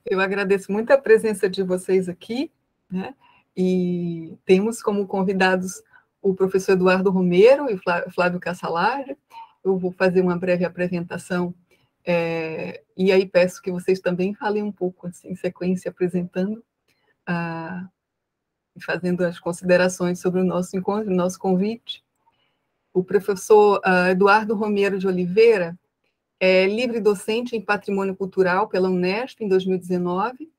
Eu agradeço muito a presença de vocês aqui, né? E temos como convidados o professor Eduardo Romero e o Flávio Cassalard. Eu vou fazer uma breve apresentação, e aí peço que vocês também falem um pouco, assim, em sequência, apresentando e fazendo as considerações sobre o nosso encontro, o nosso convite. O professor Eduardo Romero de Oliveira é livre docente em Patrimônio Cultural pela Unesp em 2019,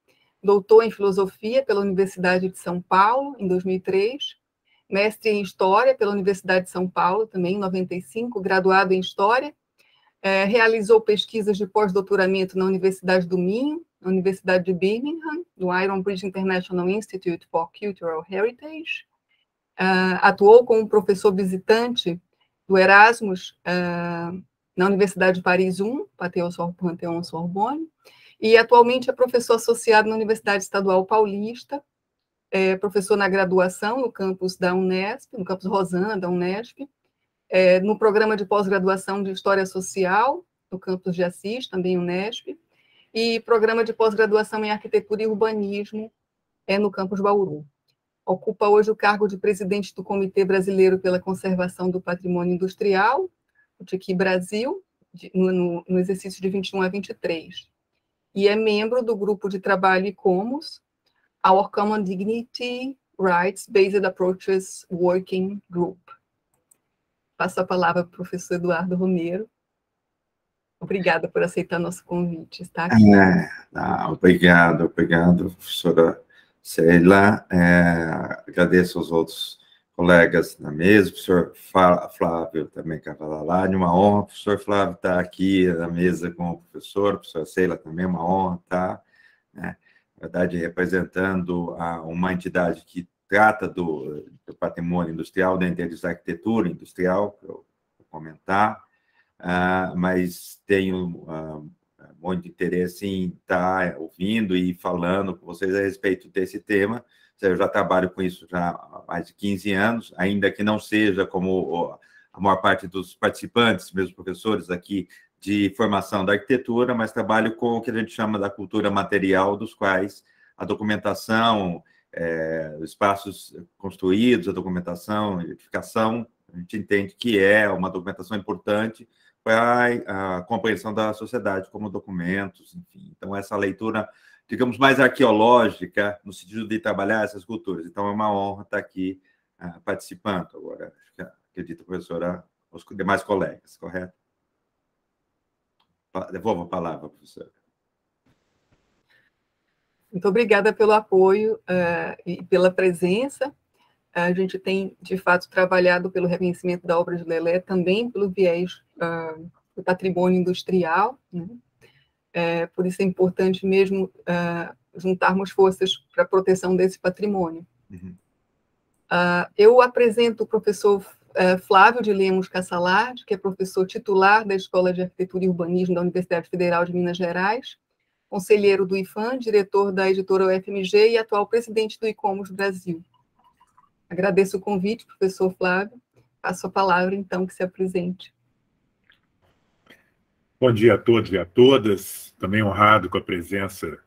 doutor em Filosofia pela Universidade de São Paulo em 2003, mestre em História pela Universidade de São Paulo, também em 95, graduado em História, realizou pesquisas de pós-doutoramento na Universidade do Minho, na Universidade de Birmingham, no Iron Bridge International Institute for Cultural Heritage, atuou como professor visitante do Erasmus na Universidade de Paris I, Panthéon-Sorbonne, e atualmente é professor associado na Universidade Estadual Paulista, professor na graduação no campus da Unesp, no campus Rosana da Unesp, no programa de pós-graduação de História Social, no campus de Assis, também Unesp, e programa de pós-graduação em Arquitetura e Urbanismo, no campus Bauru. Ocupa hoje o cargo de presidente do Comitê Brasileiro pela Conservação do Patrimônio Industrial, o TICI Brasil, no exercício de 21 a 23. E é membro do grupo de trabalho ICOMOS, Our Common Dignity Rights Based Approaches Working Group. Passo a palavra para o professor Eduardo Romero. Obrigada por aceitar nosso convite. Está aqui. Obrigado, professora Sheila. Agradeço aos outros colegas na mesa, o professor Flávio também Cassalard, uma honra, o professor Flávio estar aqui na mesa com o professor, a professora Sheila também, uma honra estar, né? Na verdade, representando uma entidade que trata do patrimônio industrial, dentre eles a arquitetura industrial, que eu vou comentar, mas tenho muito interesse em estar ouvindo e falando com vocês a respeito desse tema. Eu já trabalho com isso já há mais de 15 anos, ainda que não seja como a maior parte dos participantes, mesmo professores aqui, de formação da arquitetura, mas trabalho com o que a gente chama da cultura material, dos quais a documentação, os espaços construídos, a documentação, a edificação, a gente entende que é uma documentação importante para a compreensão da sociedade como documentos, enfim. Então, essa leitura, digamos, mais arqueológica, no sentido de trabalhar essas culturas. Então, é uma honra estar aqui participando. Agora, acredito, professora, aos demais colegas, correto? Devolvo a palavra, professora. Muito obrigada pelo apoio e pela presença. A gente tem, de fato, trabalhado pelo reconhecimento da obra de Lelé, também pelo viés do patrimônio industrial, né? Por isso é importante mesmo juntarmos forças para a proteção desse patrimônio. Uhum. Eu apresento o professor Flávio de Lemos Cassalard, que é professor titular da Escola de Arquitetura e Urbanismo da Universidade Federal de Minas Gerais, conselheiro do IFAM, diretor da editora UFMG e atual presidente do ICOMOS Brasil. Agradeço o convite, professor Flávio. Passo a palavra, então, que se apresente. Bom dia a todos e a todas. Também honrado com a presença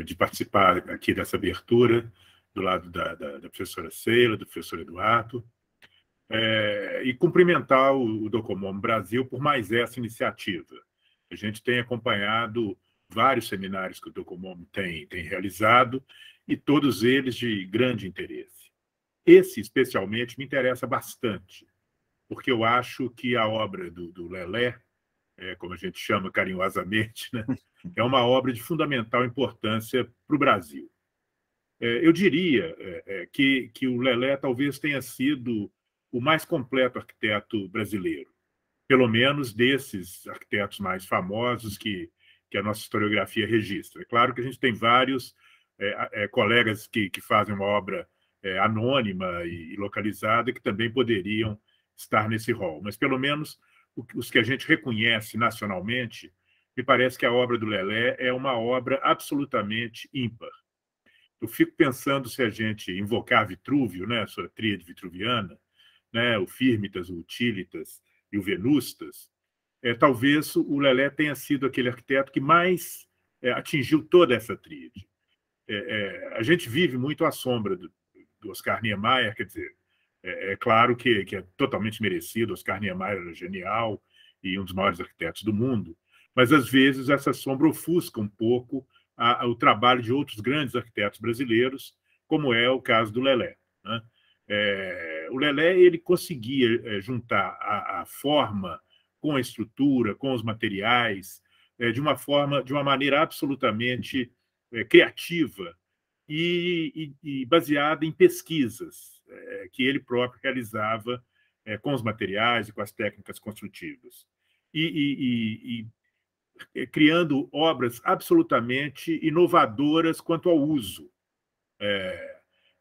de participar aqui dessa abertura, do lado da professora Sheila, do professor Eduardo, e cumprimentar o Docomom Brasil por mais essa iniciativa. A gente tem acompanhado vários seminários que o Docomom tem realizado, e todos eles de grande interesse. Esse, especialmente, me interessa bastante, porque eu acho que a obra do Lelé, como a gente chama carinhosamente, né, é uma obra de fundamental importância para o Brasil. Eu diria que o Lelé talvez tenha sido o mais completo arquiteto brasileiro, pelo menos desses arquitetos mais famosos que a nossa historiografia registra. É claro que a gente tem vários colegas que fazem uma obra anônima e localizada, que também poderiam estar nesse rol. Mas, pelo menos, os que a gente reconhece nacionalmente, me parece que a obra do Lelé é uma obra absolutamente ímpar. Eu fico pensando, se a gente invocar Vitrúvio, né, a sua tríade vitruviana, né, o Firmitas, o Utilitas e o Venustas, talvez o Lelé tenha sido aquele arquiteto que mais atingiu toda essa tríade. A gente vive muito à sombra do Oscar Niemeyer, quer dizer, é claro que é totalmente merecido. Oscar Niemeyer era genial e um dos maiores arquitetos do mundo, mas, às vezes, essa sombra ofusca um pouco o trabalho de outros grandes arquitetos brasileiros, como é o caso do Lelé, né? O Lelé, ele conseguia juntar a forma com a estrutura, com os materiais, de uma maneira absolutamente criativa e baseada em pesquisas que ele próprio realizava com os materiais e com as técnicas construtivas. E criando obras absolutamente inovadoras quanto ao uso.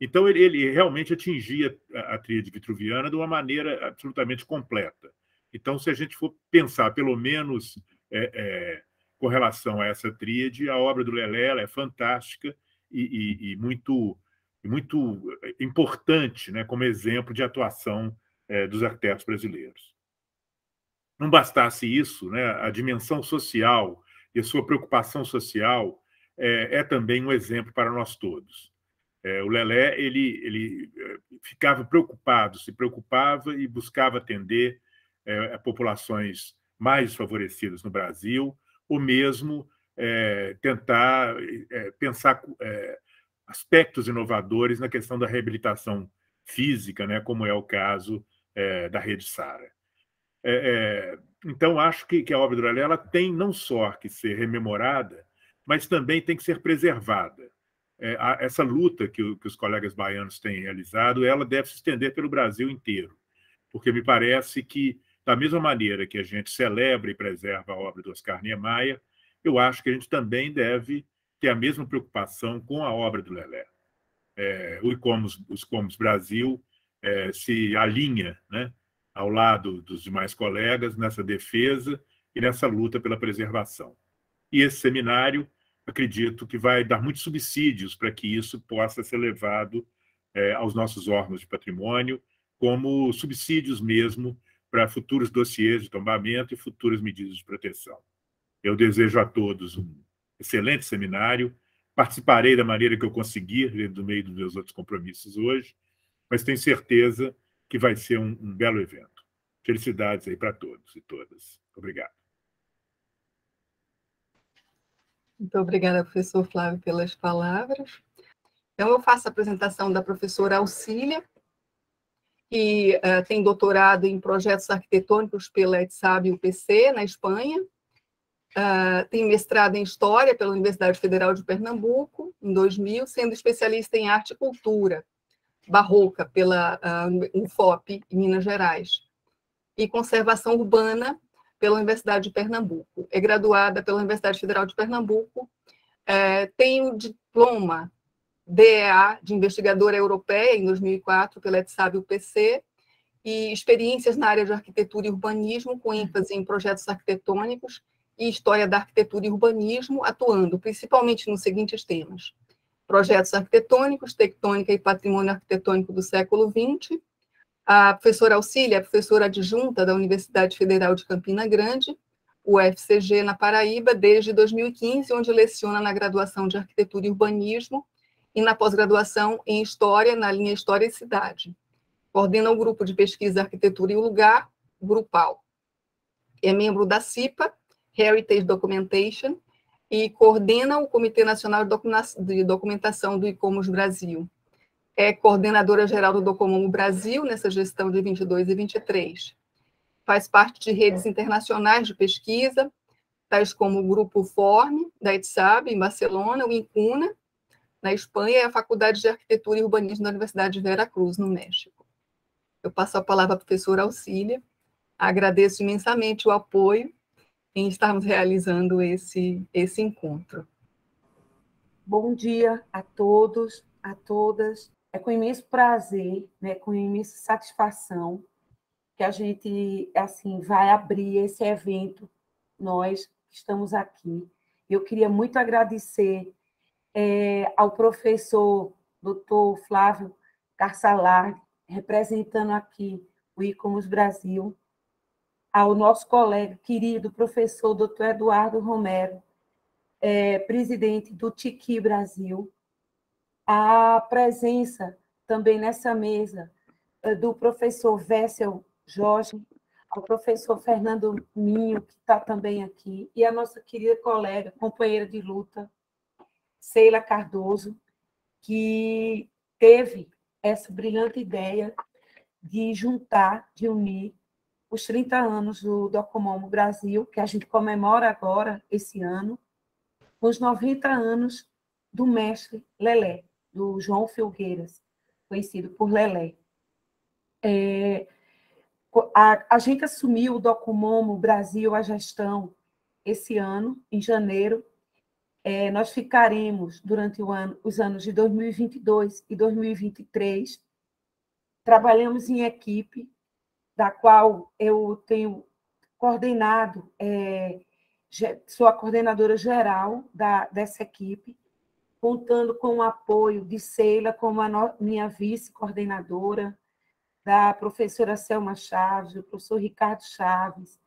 Então, ele realmente atingia a tríade vitruviana de uma maneira absolutamente completa. Então, se a gente for pensar, pelo menos, com relação a essa tríade, a obra do Lelé é fantástica e muito importante, né, como exemplo de atuação dos arquitetos brasileiros. Não bastasse isso, né, a dimensão social e a sua preocupação social é também um exemplo para nós todos. O Lelé, ele ficava preocupado, se preocupava e buscava atender a populações mais desfavorecidas no Brasil, ou mesmo tentar pensar aspectos inovadores na questão da reabilitação física, né, como é o caso da Rede Sara. Então, acho que a obra do Lelé ela tem não só que ser rememorada, mas também tem que ser preservada. Essa luta que os colegas baianos têm realizado, ela deve se estender pelo Brasil inteiro, porque me parece que, da mesma maneira que a gente celebra e preserva a obra do Oscar Niemeyer, eu acho que a gente também deve ter a mesma preocupação com a obra do Lelé. O ICOMOS Brasil se alinha, né, ao lado dos demais colegas nessa defesa e nessa luta pela preservação. E esse seminário, acredito que vai dar muitos subsídios para que isso possa ser levado aos nossos órgãos de patrimônio, como subsídios mesmo para futuros dossiês de tombamento e futuras medidas de proteção. Eu desejo a todos um excelente seminário. Participarei da maneira que eu conseguir, do meio dos meus outros compromissos hoje, mas tenho certeza que vai ser um belo evento. Felicidades aí para todos e todas. Obrigado. Muito obrigada, professor Flávio, pelas palavras. Então, eu faço a apresentação da professora Auxília, que tem doutorado em projetos arquitetônicos pela ETSAB e UPC, na Espanha. Tem mestrado em História pela Universidade Federal de Pernambuco, em 2000, sendo especialista em Arte e Cultura Barroca pela UFOP, em Minas Gerais, e Conservação Urbana pela Universidade de Pernambuco. É graduada pela Universidade Federal de Pernambuco, tem o diploma DEA de investigadora europeia em 2004 pela ETSAB e UPC, e experiências na área de arquitetura e urbanismo, com ênfase em projetos arquitetônicos e história da arquitetura e urbanismo, atuando principalmente nos seguintes temas: projetos arquitetônicos, tectônica e patrimônio arquitetônico do século XX. A professora Auxília é professora adjunta da Universidade Federal de Campina Grande, UFCG, na Paraíba, desde 2015, onde leciona na graduação de Arquitetura e Urbanismo e na pós-graduação em História, na linha História e Cidade. Coordena o grupo de pesquisa Arquitetura e o Lugar, Grupal. É membro da CIPA, Heritage Documentation, e coordena o Comitê Nacional de Documentação do ICOMOS Brasil. É coordenadora geral do Docomomo Brasil, nessa gestão de 22 e 23. Faz parte de redes internacionais de pesquisa, tais como o Grupo Form, da ETSAB, em Barcelona, o INCUNA, na Espanha, e a Faculdade de Arquitetura e Urbanismo da Universidade de Veracruz, no México. Eu passo a palavra à professora Auxília. Agradeço imensamente o apoio em estarmos realizando esse encontro. Bom dia a todos, a todas. É com imenso prazer, né, com imensa satisfação que a gente assim vai abrir esse evento, nós que estamos aqui. Eu queria muito agradecer ao professor Dr. Flávio Carçalar, representando aqui o ICOMOS Brasil, ao nosso colega querido professor Dr. Eduardo Romero, presidente do Tiqui Brasil, a presença também nessa mesa do professor Wessel Jorge, ao professor Fernando Minho, que está também aqui, e a nossa querida colega, companheira de luta, Sheila Cardoso, que teve essa brilhante ideia de juntar, de unir os 30 anos do Docomomo Brasil, que a gente comemora agora, esse ano, com os 90 anos do mestre Lelé, do João Filgueiras, conhecido por Lelé. A gente assumiu o Docomomo Brasil, a gestão, esse ano, em janeiro. Nós ficaremos, durante os anos de 2022 e 2023, trabalhamos em equipe, da qual eu tenho coordenado, sou a coordenadora geral dessa equipe, contando com o apoio de Sheila, como minha vice-coordenadora, da professora Selma Chaves, do professor Ricardo Chaves,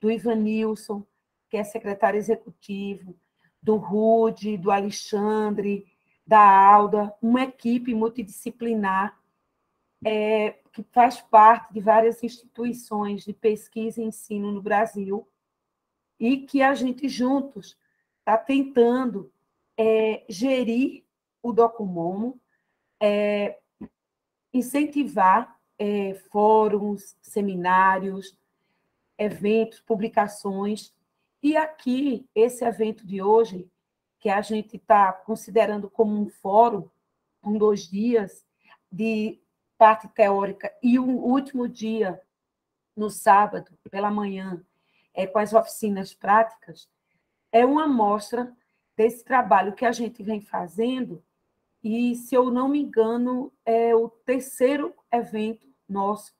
do Ivanilson, que é secretário executivo, do Rude, do Alexandre, da Alda, uma equipe multidisciplinar que faz parte de várias instituições de pesquisa e ensino no Brasil e que a gente juntos está tentando gerir o Docomomo, incentivar fóruns, seminários, eventos, publicações. E aqui, esse evento de hoje, que a gente está considerando como um fórum, com 2 dias de parte teórica e um último dia, no sábado, pela manhã, com as oficinas práticas, é uma amostra desse trabalho que a gente vem fazendo e, se eu não me engano, é o 3º evento nosso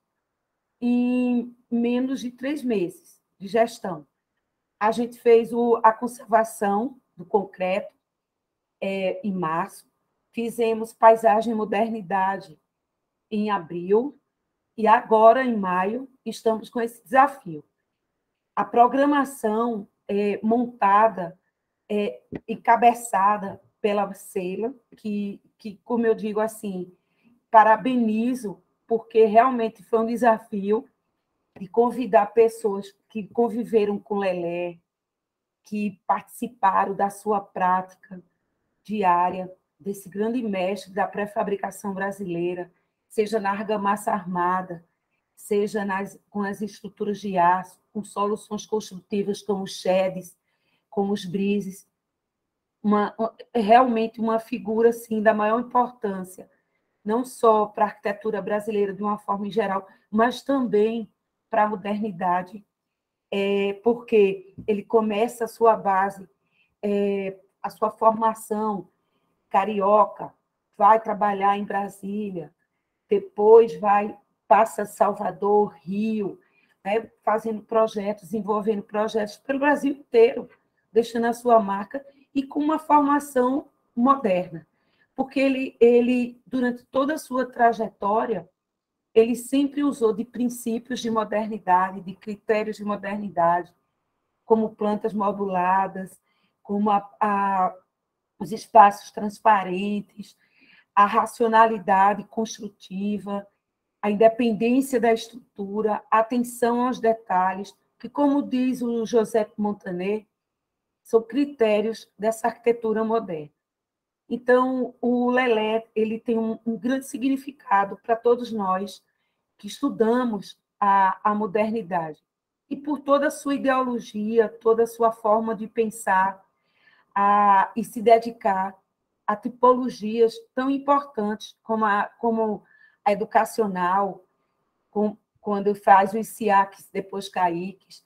em menos de 3 meses de gestão. A gente fez a conservação do concreto em março, fizemos paisagem e modernidade em abril, e agora, em maio, estamos com esse desafio. A programação montada, encabeçada pela Sheila, que, como eu digo assim, parabenizo, porque realmente foi um desafio de convidar pessoas que conviveram com Lelé, que participaram da sua prática diária, desse grande mestre da pré-fabricação brasileira, seja na argamassa armada, seja com as estruturas de aço, com soluções construtivas como os sheds, como os brises. Realmente uma figura assim, da maior importância, não só para a arquitetura brasileira de uma forma em geral, mas também para a modernidade, porque ele começa a sua base, a sua formação carioca, vai trabalhar em Brasília, depois passa Salvador, Rio, né, fazendo projetos, desenvolvendo projetos pelo Brasil inteiro, deixando a sua marca e com uma formação moderna. Porque ele durante toda a sua trajetória, ele sempre usou de princípios de modernidade, de critérios de modernidade, como plantas moduladas, como os espaços transparentes, a racionalidade construtiva, a independência da estrutura, a atenção aos detalhes, que, como diz o José Montaner, são critérios dessa arquitetura moderna. Então, o Lelé ele tem um grande significado para todos nós que estudamos a modernidade. E por toda a sua ideologia, toda a sua forma de pensar e se dedicar a tipologias tão importantes como a educacional, quando faz os SIACs, depois CAICs,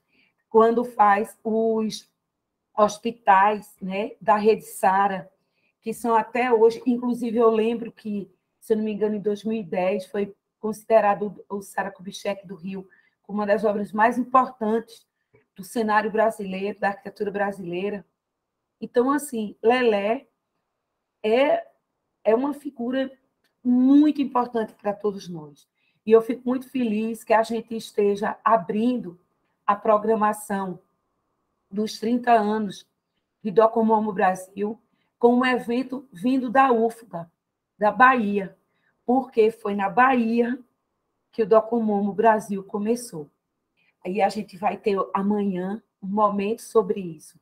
quando faz os hospitais, né, da Rede Sara, que são até hoje, inclusive eu lembro que, se eu não me engano, em 2010 foi considerado o Sara Kubitschek do Rio como uma das obras mais importantes do cenário brasileiro, da arquitetura brasileira. Então, assim, Lelé é uma figura muito importante para todos nós. E eu fico muito feliz que a gente esteja abrindo a programação dos 30 anos de Docomomo Brasil, com um evento vindo da UFBA, da Bahia, porque foi na Bahia que o Docomomo Brasil começou. Aí a gente vai ter amanhã um momento sobre isso.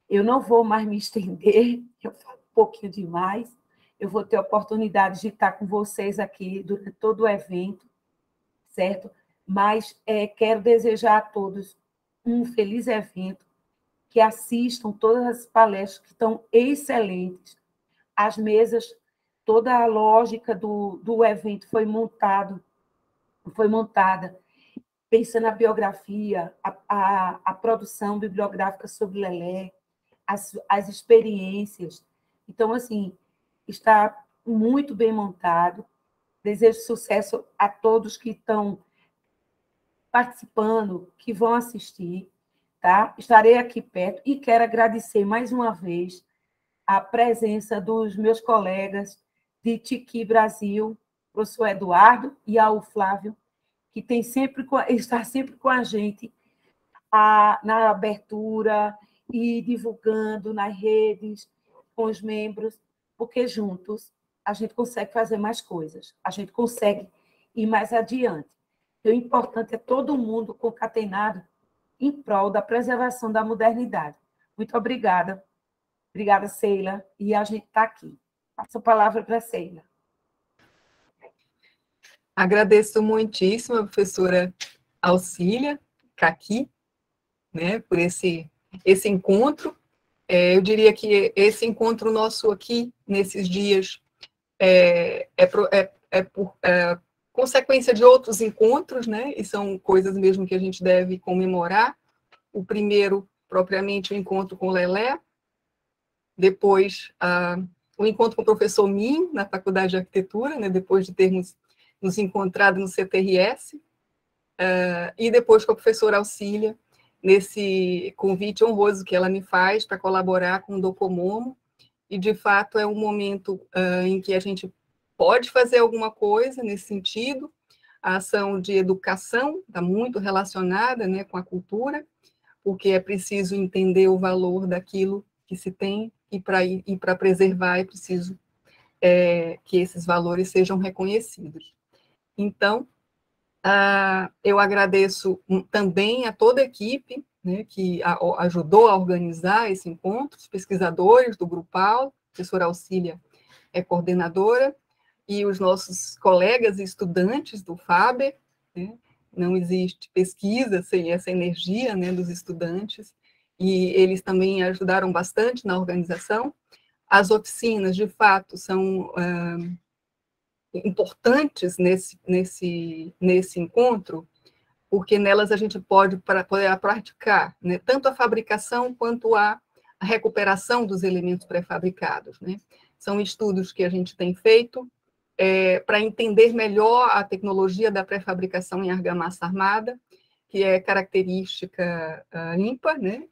Eu não vou mais me estender, eu falo um pouquinho demais, eu vou ter a oportunidade de estar com vocês aqui durante todo o evento, certo? Mas quero desejar a todos um feliz evento, que assistam todas as palestras que estão excelentes. As mesas, toda a lógica do evento foi montada pensando na biografia, a produção bibliográfica sobre Lelé, as experiências. Então, assim, está muito bem montado. Desejo sucesso a todos que estão participando, que vão assistir, tá? Estarei aqui perto e quero agradecer mais uma vez a presença dos meus colegas de Tiqui Brasil, professor Eduardo e ao Flávio, que está sempre com a gente na abertura e divulgando nas redes, com os membros, porque juntos a gente consegue fazer mais coisas, a gente consegue ir mais adiante. O importante é todo mundo concatenado em prol da preservação da modernidade. Muito obrigada. Obrigada, Sheila. E a gente está aqui. Passo a palavra para a Sheila. Agradeço muitíssimo a professora Auxília Caqui, né, por esse encontro. Eu diria que esse encontro nosso aqui, nesses dias, por consequência de outros encontros, né, e são coisas mesmo que a gente deve comemorar. O primeiro, propriamente, o encontro com o Lelé, depois o encontro com o professor Min, na Faculdade de Arquitetura, né, depois de termos nos encontrado no CTRS, e depois com a professora Auxília, nesse convite honroso que ela me faz para colaborar com o Docomomo, e, de fato, é um momento em que a gente pode fazer alguma coisa nesse sentido. A ação de educação está muito relacionada, né, com a cultura, porque é preciso entender o valor daquilo que se tem, e para preservar é preciso que esses valores sejam reconhecidos. Então, eu agradeço também a toda a equipe, né, que ajudou a organizar esse encontro, os pesquisadores do Grupal, a professora Auxília é coordenadora, e os nossos colegas e estudantes do FABER, né, não existe pesquisa sem essa energia, né, dos estudantes, e eles também ajudaram bastante na organização. As oficinas, de fato, são importantes nesse encontro, porque nelas a gente pode praticar, né, tanto a fabricação quanto a recuperação dos elementos pré-fabricados, né? São estudos que a gente tem feito para entender melhor a tecnologia da pré-fabricação em argamassa armada, que é característica ímpar, né,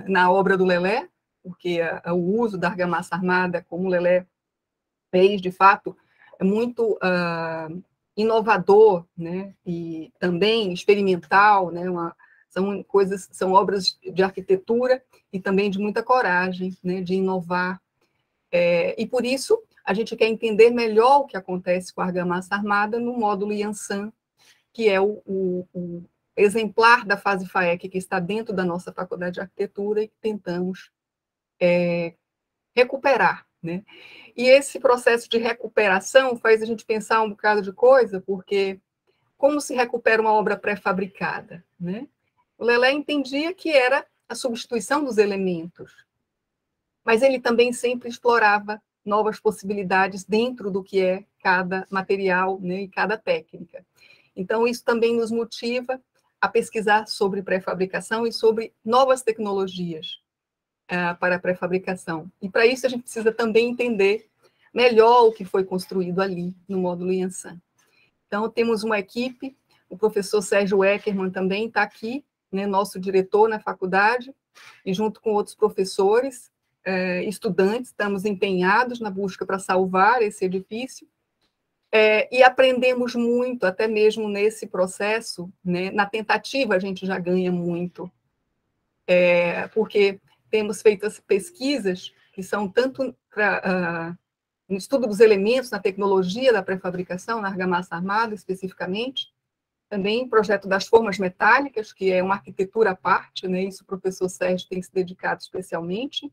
na obra do Lelé, porque o uso da argamassa armada, como o Lelé fez, de fato, é muito inovador, né, e também experimental, né, são obras de arquitetura e também de muita coragem, né, de inovar. E por isso a gente quer entender melhor o que acontece com a argamassa armada no módulo Yansan, que é o exemplar da fase FAEC que está dentro da nossa Faculdade de Arquitetura e que tentamos recuperar, né? E esse processo de recuperação faz a gente pensar um bocado de coisa, porque como se recupera uma obra pré-fabricada, né? O Lelé entendia que era a substituição dos elementos, mas ele também sempre explorava novas possibilidades dentro do que é cada material, né, e cada técnica. Então, isso também nos motiva a pesquisar sobre pré-fabricação e sobre novas tecnologias para a pré-fabricação. E, para isso, a gente precisa também entender melhor o que foi construído ali no módulo Yansan. Então, temos uma equipe, o professor Sérgio Eckermann também está aqui, né, nosso diretor na faculdade, e junto com outros professores, estudantes, estamos empenhados na busca para salvar esse edifício, e aprendemos muito, até mesmo nesse processo, né, na tentativa a gente já ganha muito, porque temos feito as pesquisas, que são tanto no estudo dos elementos, na tecnologia da pré-fabricação, na argamassa armada, especificamente, também o projeto das formas metálicas, que é uma arquitetura à parte, né? Isso o professor Sérgio tem se dedicado especialmente,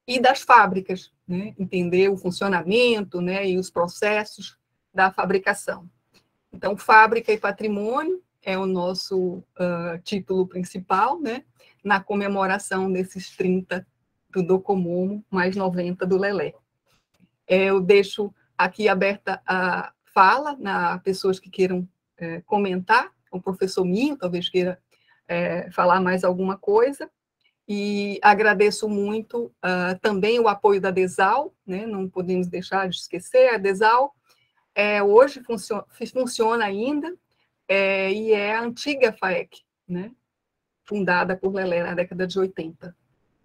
e das fábricas, né? Entender o funcionamento, né? E os processos da fabricação. Então, Fábrica e Patrimônio é o nosso título principal, né? Na comemoração desses 30 do Docomomo, mais 90 do Lelé. Eu deixo aqui aberta a fala a pessoas que queiram comentar. O professor Minho talvez queira falar mais alguma coisa. E agradeço muito também o apoio da DESAL, né? Não podemos deixar de esquecer, a DESAL hoje funciona ainda, e é a antiga FAEC, né? Fundada por Lelé na década de 80.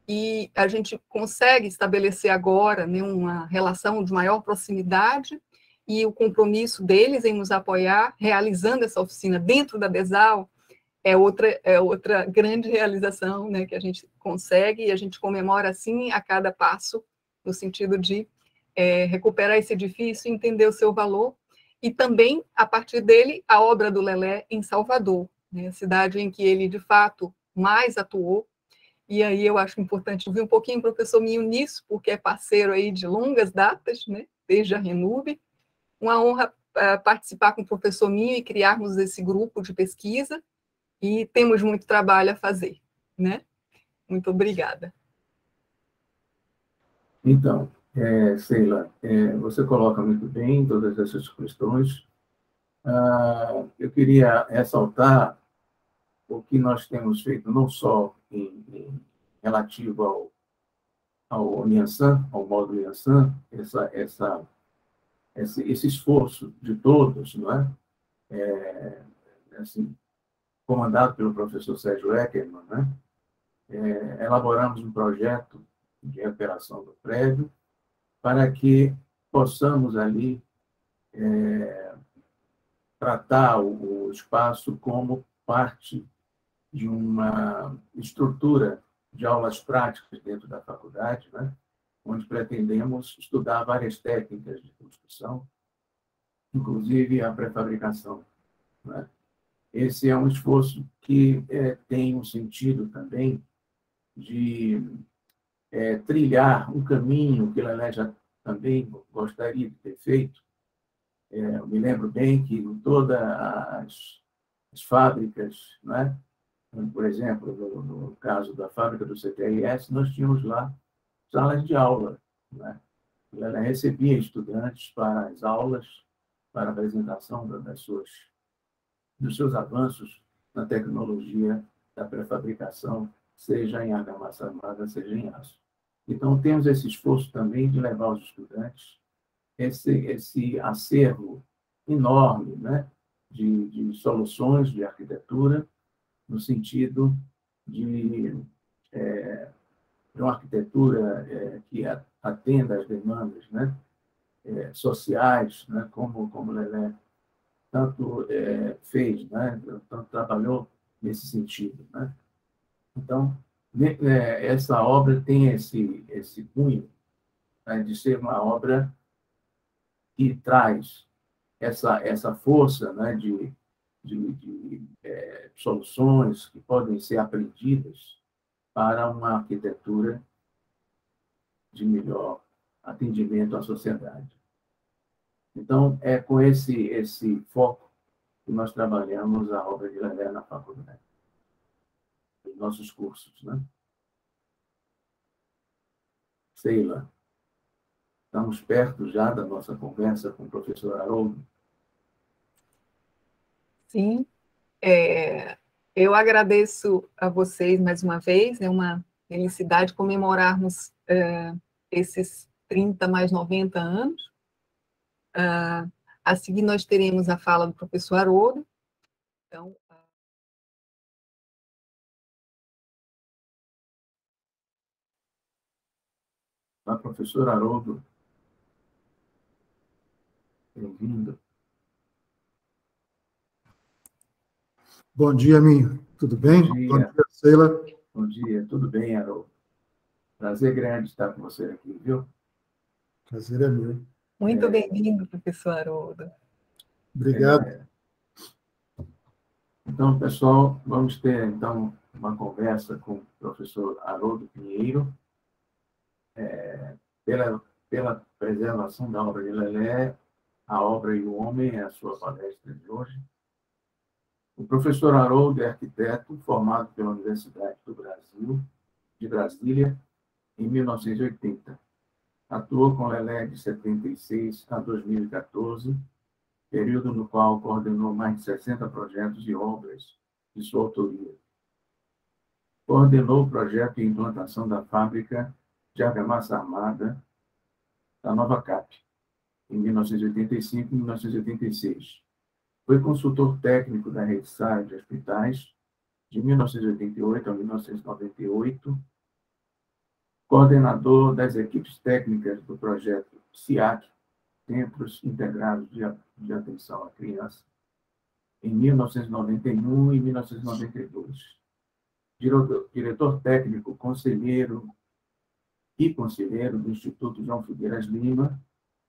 E a gente consegue estabelecer agora, né, uma relação de maior proximidade, e o compromisso deles em nos apoiar, realizando essa oficina dentro da DESAL, é outra grande realização, né, que a gente consegue, e a gente comemora, assim, a cada passo, no sentido de recuperar esse edifício, entender o seu valor, e também, a partir dele, a obra do Lelé em Salvador, né, a cidade em que ele, de fato, mais atuou. E aí eu acho importante ouvir um pouquinho o professor Minho nisso, porque é parceiro aí de longas datas, né, desde a Renube. Uma honra participar com o professor Minho e criarmos esse grupo de pesquisa, e temos muito trabalho a fazer, né? Muito obrigada. Então, Sheila, você coloca muito bem todas essas questões. Eu queria ressaltar o que nós temos feito, não só relativo ao Yansan, ao módulo Yansan, esse esforço de todos, não é? Assim, comandado pelo professor Sérgio Eckermann, né? Elaboramos um projeto de recuperação do prédio para que possamos ali tratar o espaço como parte de uma estrutura de aulas práticas dentro da faculdade, né? Onde pretendemos estudar várias técnicas de construção, inclusive a pré-fabricação, né? Esse é um esforço que tem um sentido também de trilhar um caminho que Lelé já também gostaria de ter feito. Eu me lembro bem que em todas as fábricas, né? Por exemplo, no caso da fábrica do CTRS, nós tínhamos lá salas de aula, né? Ela recebia estudantes para as aulas, para a apresentação dos seus avanços na tecnologia da pré-fabricação, seja em argamassa armada, seja em aço. Então, temos esse esforço também de levar aos estudantes esse acervo enorme, né, de soluções de arquitetura, no sentido de uma arquitetura que atenda às demandas, né, sociais, né, como Lelé tanto fez, né, tanto trabalhou nesse sentido, né? Então, essa obra tem esse cunho, né, de ser uma obra que traz essa força, né, de soluções que podem ser aprendidas para uma arquitetura de melhor atendimento à sociedade. Então, é com esse foco que nós trabalhamos a obra de Lelé na faculdade, nos nossos cursos, né? Sheila, estamos perto já da nossa conversa com o professor Haroldo. Sim, eu agradeço a vocês mais uma vez, é uma felicidade comemorarmos esses 30 mais 90 anos. A seguir, nós teremos a fala do professor Haroldo. Então, A professora Haroldo, bem-vindo. Bom dia, Minho. Tudo bem? Bom dia. Bom dia, Sheila. Bom dia, tudo bem, Haroldo? Prazer grande estar com você aqui, viu? Prazer é meu. Muito bem-vindo, professor Haroldo. Obrigado. Então, pessoal, vamos ter, então, uma conversa com o professor Haroldo Pinheiro, pela preservação da obra de Lelé, a obra e o homem, é a sua palestra de hoje. O professor Haroldo é arquiteto formado pela Universidade do Brasil, de Brasília, em 1980. Atuou com Lelé de 76 a 2014, período no qual coordenou mais de 60 projetos e obras de sua autoria. Coordenou o projeto de implantação da fábrica de argamassa armada da Nova Cap, em 1985 e 1986. Foi consultor técnico da Rede SAI de Hospitais, de 1988 a 1998, coordenador das equipes técnicas do projeto CIAC, Centros Integrados de Atenção à Criança, em 1991 e 1992. Diretor técnico, conselheiro do Instituto João Figueiras Lima,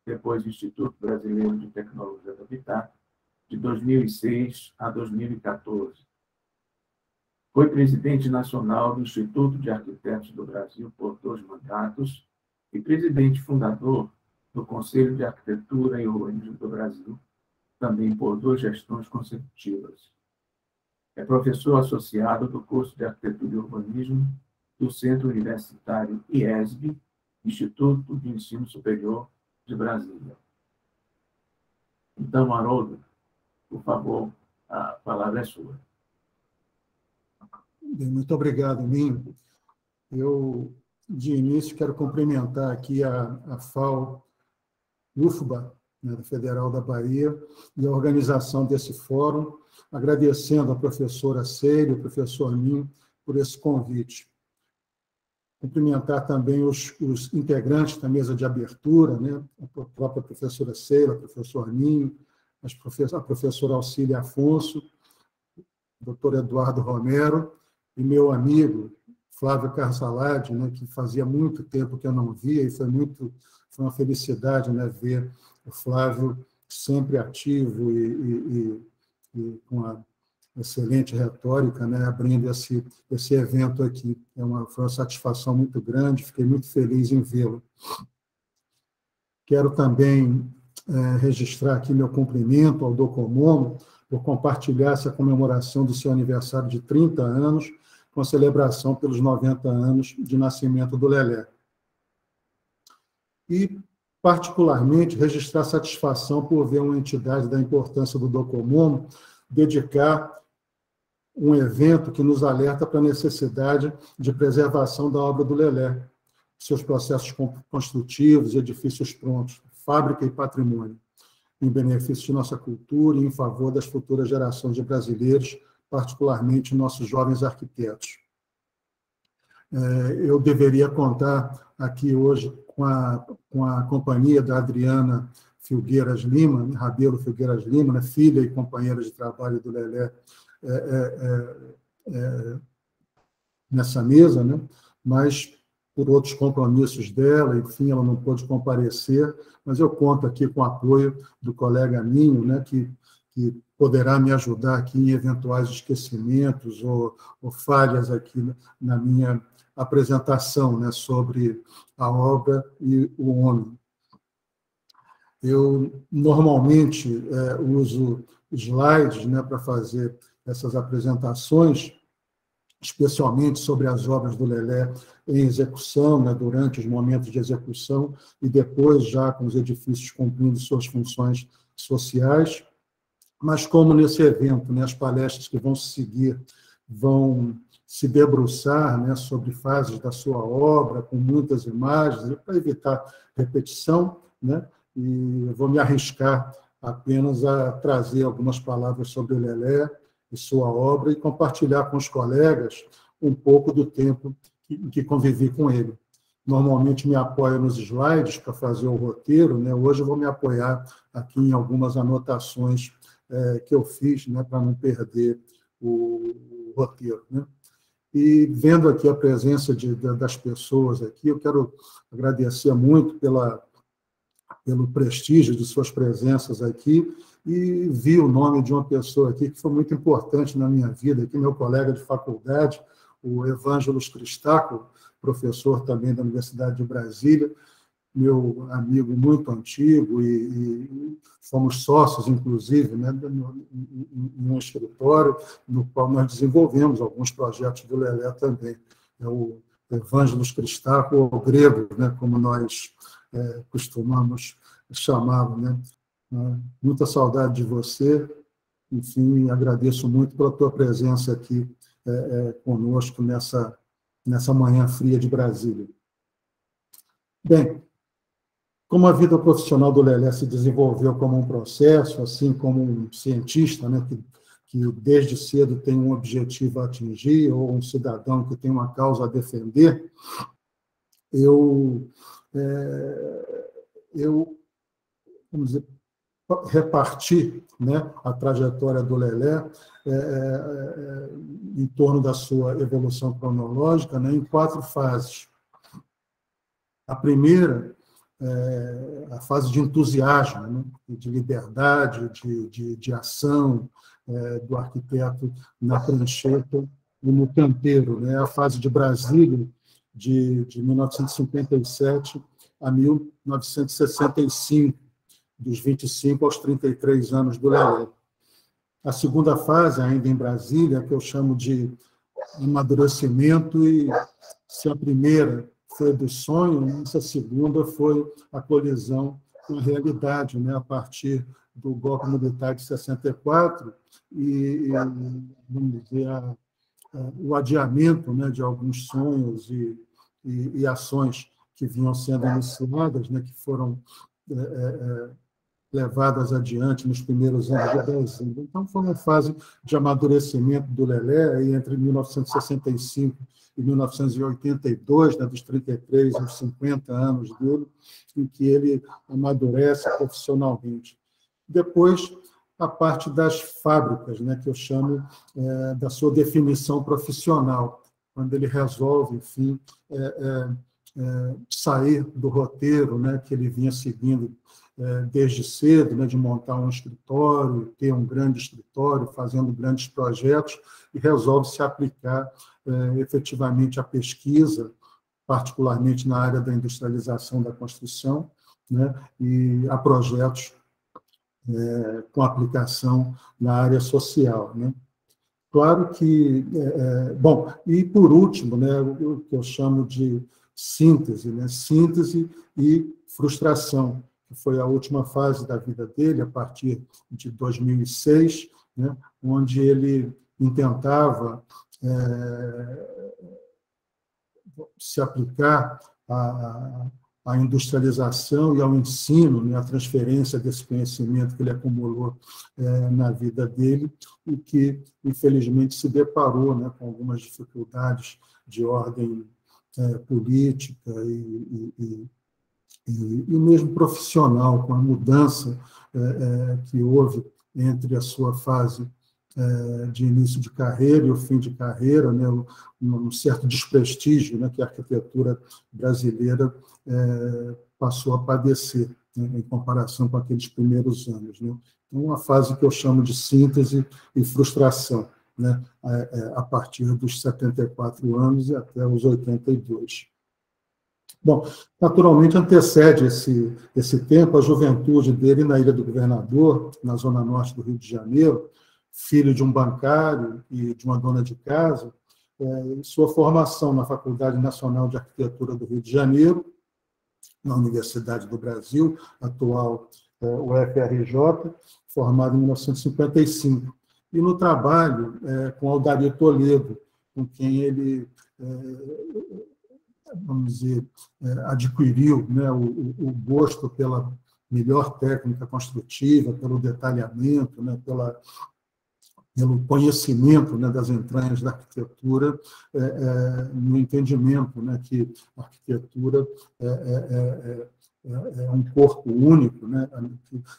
depois Instituto Brasileiro de Tecnologia do Habitat, de 2006 a 2014. Foi presidente nacional do Instituto de Arquitetos do Brasil por 2 mandatos e presidente fundador do Conselho de Arquitetura e Urbanismo do Brasil, também por 2 gestões consecutivas. É professor associado do curso de Arquitetura e Urbanismo do Centro Universitário IESB, Instituto de Ensino Superior de Brasília. Então, Haroldo, por favor, a palavra é sua. Bem, muito obrigado, Minho. Eu, de início, quero cumprimentar aqui a FAO UFBA, né, da Federal da Bahia, e a organização desse fórum, agradecendo a professora Seila e o professor Minho por esse convite. Cumprimentar também os integrantes da mesa de abertura, né, a própria professora Seila, o professor Minho, a professora Auxília Afonso, o doutor Eduardo Romero, e meu amigo Flávio Carsalade, né, que fazia muito tempo que eu não via, e foi uma felicidade, né, ver o Flávio sempre ativo e com a excelente retórica, né, abrindo esse evento aqui. Foi uma satisfação muito grande, fiquei muito feliz em vê-lo. Quero também registrar aqui meu cumprimento ao Docomomo por compartilhar essa comemoração do seu aniversário de 30 anos com a celebração pelos 90 anos de nascimento do Lelé. E, particularmente, registrar satisfação por ver uma entidade da importância do Docomomo dedicar um evento que nos alerta para a necessidade de preservação da obra do Lelé, seus processos construtivos e edifícios prontos, fábrica e patrimônio, em benefício de nossa cultura e em favor das futuras gerações de brasileiros, particularmente nossos jovens arquitetos. Eu deveria contar aqui hoje com a companhia da Adriana Filgueiras Lima, Rabelo Filgueiras Lima, né, filha e companheira de trabalho do Lelé, nessa mesa, né, mas por outros compromissos dela, enfim, ela não pôde comparecer, mas eu conto aqui com o apoio do colega Minho, né, que poderá me ajudar aqui em eventuais esquecimentos ou falhas aqui na minha apresentação, né, sobre a obra e o homem. Eu, normalmente, uso slides, né, para fazer essas apresentações, especialmente sobre as obras do Lelé em execução, né, durante os momentos de execução, e depois já com os edifícios cumprindo suas funções sociais. Mas como nesse evento, né, as palestras que vão seguir vão se debruçar, né, sobre fases da sua obra, com muitas imagens, para evitar repetição, né, e eu vou me arriscar apenas a trazer algumas palavras sobre o Lelé e sua obra e compartilhar com os colegas um pouco do tempo que convivi com ele. Normalmente me apoio nos slides para fazer o roteiro, né? Hoje eu vou me apoiar aqui em algumas anotações que eu fiz, né, para não perder o roteiro, né? E vendo aqui a presença das pessoas aqui, eu quero agradecer muito pelo prestígio de suas presenças aqui, e vi o nome de uma pessoa aqui que foi muito importante na minha vida, aqui, meu colega de faculdade, o Evângelos Cristáculo, professor também da Universidade de Brasília, meu amigo muito antigo, e fomos sócios, inclusive, né, em um escritório no qual nós desenvolvemos alguns projetos do Lelé também. É o Evângelos Cristáculo, o grego, né, como nós costumamos chamá-lo, né? Muita saudade de você, enfim, agradeço muito pela tua presença aqui conosco nessa manhã fria de Brasília. Bem, como a vida profissional do Lelé se desenvolveu como um processo, assim como um cientista, né, que desde cedo tem um objetivo a atingir, ou um cidadão que tem uma causa a defender, eu vamos dizer, repartir, né, a trajetória do Lelé em torno da sua evolução cronológica, né, em 4 fases. A primeira a fase de entusiasmo, né, de liberdade, de ação do arquiteto na prancheta e no canteiro, né, a fase de Brasília, de 1957 a 1965, dos 25 aos 33 anos do Lelé. A segunda fase, ainda em Brasília, que eu chamo de amadurecimento, e se a primeira foi do sonho, essa segunda foi a colisão com a realidade, né, a partir do golpe militar de 64 e vamos dizer, o adiamento, né, de alguns sonhos e ações que vinham sendo iniciadas, né, que foram levadas adiante nos primeiros anos de Brasília. Então, foi uma fase de amadurecimento do Lelé, aí entre 1965 e 1982, né, dos 33 aos 50 anos dele, em que ele amadurece profissionalmente. Depois, a parte das fábricas, né, que eu chamo da sua definição profissional, quando ele resolve, enfim, sair do roteiro, né, que ele vinha seguindo desde cedo, né, de montar um escritório, ter um grande escritório, fazendo grandes projetos, e resolve se aplicar efetivamente à pesquisa, particularmente na área da industrialização da construção, né, e a projetos com aplicação na área social, né. Claro que... bom, e por último, né, o que eu chamo de síntese, né, síntese e frustração, que foi a última fase da vida dele, a partir de 2006, né, onde ele intentava se aplicar à industrialização e ao ensino, né, à transferência desse conhecimento que ele acumulou na vida dele, e que, infelizmente, se deparou, né, com algumas dificuldades de ordem política e mesmo profissional, com a mudança que houve entre a sua fase de início de carreira e o fim de carreira, né, um certo desprestígio, né, que a arquitetura brasileira passou a padecer, né, em comparação com aqueles primeiros anos, né. Então, uma fase que eu chamo de síntese e frustração, né, a partir dos 74 anos e até os 82. Bom, naturalmente antecede esse tempo a juventude dele na Ilha do Governador, na zona norte do Rio de Janeiro, filho de um bancário e de uma dona de casa, sua formação na Faculdade Nacional de Arquitetura do Rio de Janeiro, na Universidade do Brasil, atual UFRJ, formado em 1955, e no trabalho com Aldair Toledo, com quem ele, vamos dizer, adquiriu, né, o gosto pela melhor técnica construtiva, pelo detalhamento, né, pelo conhecimento, né, das entranhas da arquitetura, no entendimento, né, que a arquitetura é um corpo único, né,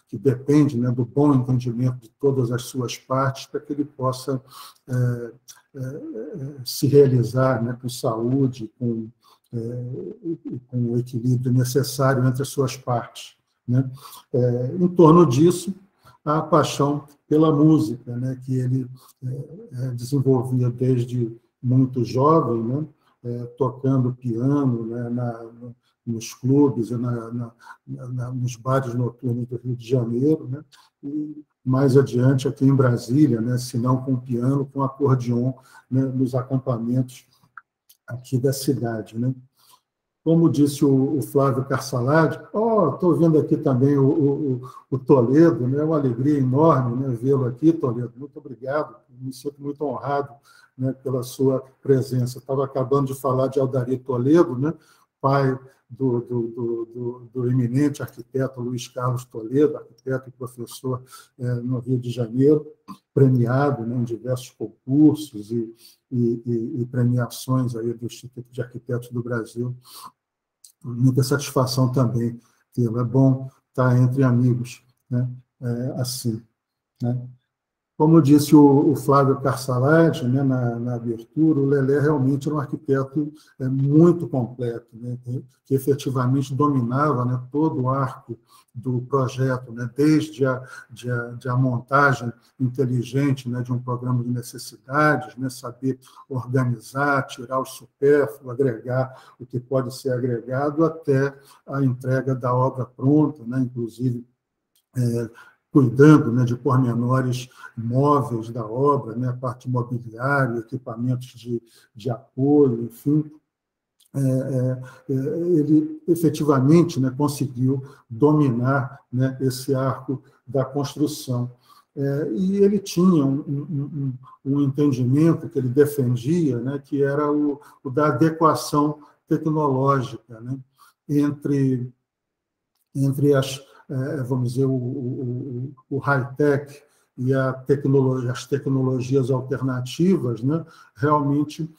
que depende, né, do bom entendimento de todas as suas partes, para que ele possa se realizar, né, com saúde, com o equilíbrio necessário entre as suas partes, né? Em torno disso, a paixão pela música, né, que ele desenvolvia desde muito jovem, né, tocando piano, né, nos clubes, nos bares noturnos do Rio de Janeiro, né, e mais adiante aqui em Brasília, né, se não com piano, com acordeon, né, nos acampamentos aqui da cidade, né. Como disse o Flávio Carsaladi, estou vendo aqui também o Toledo, né? É uma alegria enorme, né, vê-lo aqui, Toledo. Muito obrigado, me sinto muito honrado, né, pela sua presença. Estava acabando de falar de Aldair Toledo, né, pai do eminente arquiteto Luiz Carlos Toledo, arquiteto e professor no Rio de Janeiro, premiado, né, em diversos concursos e premiações aí do Instituto de Arquitetos do Brasil. Muita satisfação também tê-lo. É bom estar entre amigos, né, assim, né? Como disse o Flávio Carsaladi, né, na abertura, o Lelé realmente era um arquiteto muito completo, né, que efetivamente dominava, né, todo o arco do projeto, né, desde a montagem inteligente, né, de um programa de necessidades, né, saber organizar, tirar o supérfluo, agregar o que pode ser agregado, até a entrega da obra pronta, né, inclusive cuidando, né, de pormenores móveis da obra, né, a parte imobiliária, equipamentos de apoio, enfim. Ele efetivamente, né, conseguiu dominar, né, esse arco da construção. E ele tinha um entendimento que ele defendia, né, que era o da adequação tecnológica, né, entre vamos dizer, o high-tech e as tecnologias alternativas, né, realmente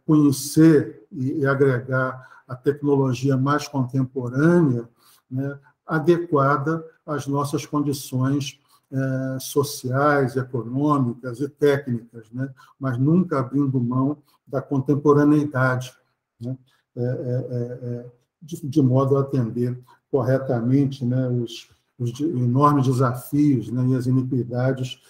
conhecer e agregar a tecnologia mais contemporânea, né, adequada às nossas condições sociais, econômicas e técnicas, né, mas nunca abrindo mão da contemporaneidade, né, de modo a atender corretamente, né, os enormes desafios, né, e as iniquidades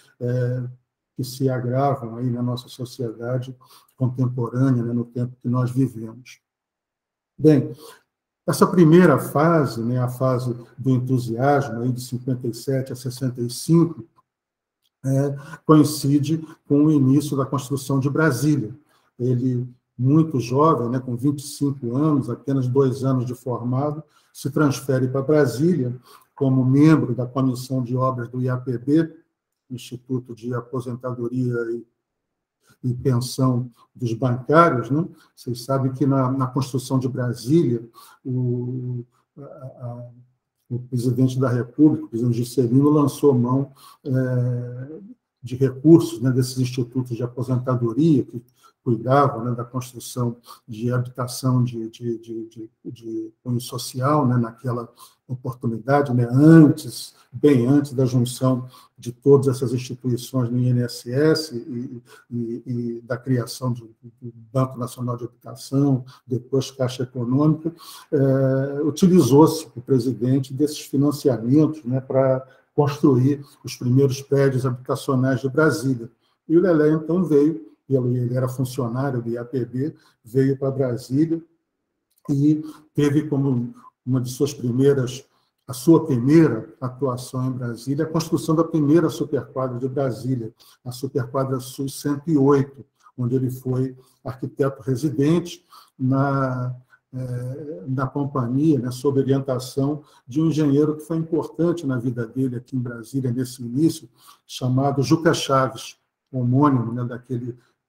que se agravam aí na nossa sociedade contemporânea, né, no tempo que nós vivemos. Bem, essa primeira fase, né, a fase do entusiasmo, aí de 57 a 65, coincide com o início da construção de Brasília. Ele, muito jovem, né, com 25 anos, apenas 2 anos de formado, se transfere para Brasília como membro da Comissão de Obras do IAPB, Instituto de Aposentadoria e Pensão dos Bancários, né? Vocês sabem que na construção de Brasília, o presidente da República, o presidente Juscelino, lançou mão de recursos, né, desses institutos de aposentadoria que cuidavam, né, da construção de habitação de cunho social, né, naquela oportunidade, né, bem antes da junção de todas essas instituições no INSS e da criação do Banco Nacional de Habitação, depois Caixa Econômica, utilizou-se o presidente desses financiamentos, né, para construir os primeiros prédios habitacionais de Brasília. E o Lelé, então, veio, ele era funcionário do IAPB, veio para Brasília e teve como uma de suas primeiras, a sua primeira atuação em Brasília, a construção da primeira superquadra de Brasília, a Superquadra Sul 108, onde ele foi arquiteto residente na companhia, né, sob orientação de um engenheiro que foi importante na vida dele aqui em Brasília, nesse início, chamado Juca Chaves, homônimo, né,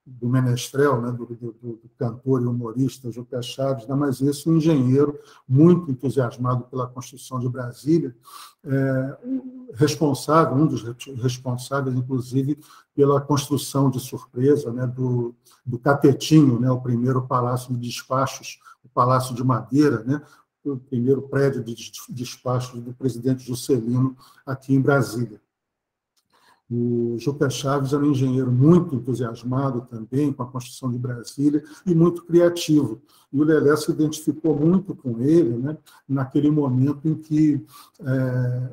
do menestrel, né, do cantor e humorista Juca Chaves, né, mas esse um engenheiro muito entusiasmado pela construção de Brasília, responsável, um dos responsáveis, inclusive, pela construção de surpresa, né, do Catetinho, né, o primeiro palácio de despachos, o Palácio de Madeira, né, o primeiro prédio de despachos do presidente Juscelino aqui em Brasília. O Juca Chaves era um engenheiro muito entusiasmado também com a construção de Brasília e muito criativo. E o Lelé se identificou muito com ele, né, naquele momento em que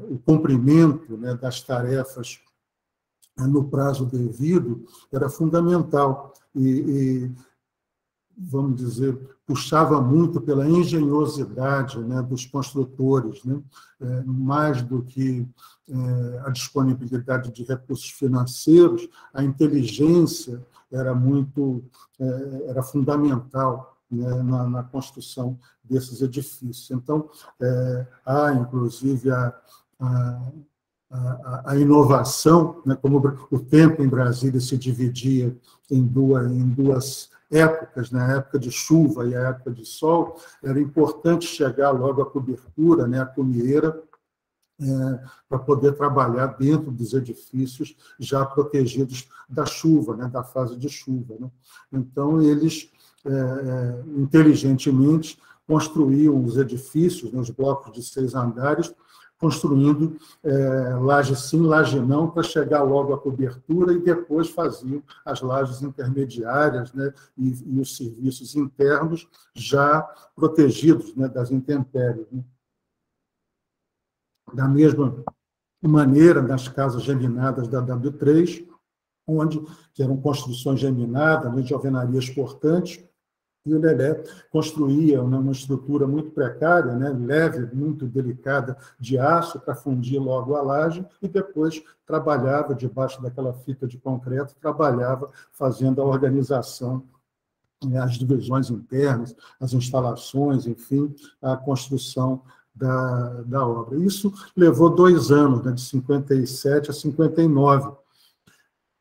o cumprimento, né, das tarefas no prazo devido era fundamental e, vamos dizer, puxava muito pela engenhosidade, né, dos construtores, né, mais do que a disponibilidade de recursos financeiros, a inteligência era era fundamental, né, na construção desses edifícios. Então, há, inclusive, a inovação, né, como o tempo em Brasília se dividia em duas épocas, né, a época de chuva e a época de sol, era importante chegar logo à cobertura, né, à cumieira, para poder trabalhar dentro dos edifícios já protegidos da chuva, né, da fase de chuva, né. Então, eles, inteligentemente, construíam os edifícios, né, os blocos de 6 andares, construindo laje sim, laje não, para chegar logo à cobertura, e depois faziam as lajes intermediárias, né, e os serviços internos já protegidos, né, das intempéries, né. Da mesma maneira, nas casas geminadas da W3, que eram construções geminadas, né, de alvenarias portantes, e o Lelé construía, né, uma estrutura muito precária, né, leve, muito delicada, de aço, para fundir logo a laje, e depois trabalhava debaixo daquela fita de concreto, trabalhava fazendo a organização, né, as divisões internas, as instalações, enfim, a construção da obra. Isso levou 2 anos, né, de 57 a 59.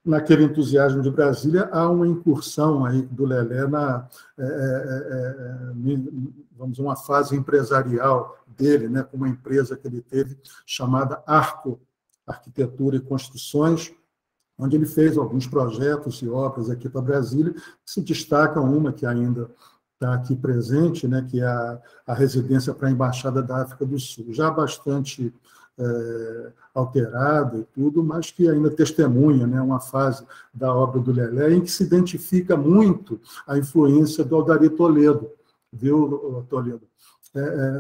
Naquele entusiasmo de Brasília, há uma incursão aí do Lelé vamos dizer, uma fase empresarial dele, né, com uma empresa que ele teve chamada Arco, Arquitetura e Construções, onde ele fez alguns projetos e obras aqui para Brasília. Se destaca uma que ainda está aqui presente, né, que é a residência para a Embaixada da África do Sul, já bastante alterada e tudo, mas que ainda testemunha, né, uma fase da obra do Lelé em que se identifica muito a influência do Aldair Toledo, viu, Toledo?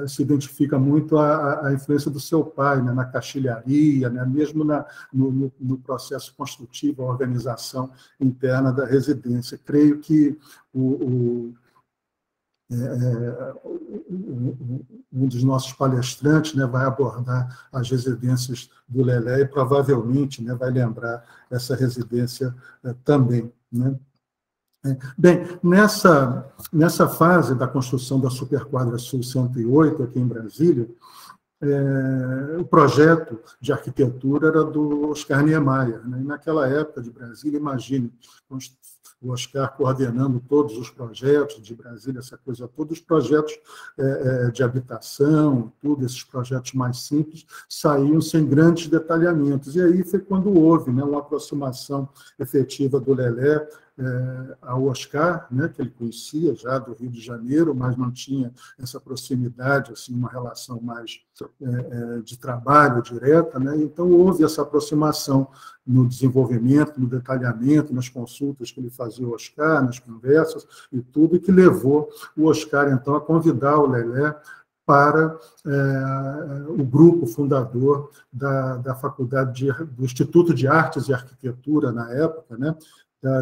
Se identifica muito a influência do seu pai, né, na caixilharia, né, mesmo no processo construtivo, a organização interna da residência. Creio que um dos nossos palestrantes, né, vai abordar as residências do Lelé e provavelmente, né, vai lembrar essa residência também, né. Bem, nessa fase da construção da Superquadra Sul 108, aqui em Brasília, o projeto de arquitetura era do Oscar Niemeyer, né? E naquela época de Brasília, imagine, o Oscar coordenando todos os projetos de Brasília, essa coisa toda, os projetos de habitação, tudo, esses projetos mais simples, saíam sem grandes detalhamentos. E aí foi quando houve, né, uma aproximação efetiva do Lelé ao Oscar, né, que ele conhecia já do Rio de Janeiro, mas não tinha essa proximidade, assim, uma relação mais de trabalho direta, né? Então houve essa aproximação no desenvolvimento, no detalhamento, nas consultas que ele fazia ao Oscar, nas conversas e tudo, e que levou o Oscar, então, a convidar o Lelé para o grupo fundador da Faculdade do Instituto de Artes e Arquitetura, na época, né,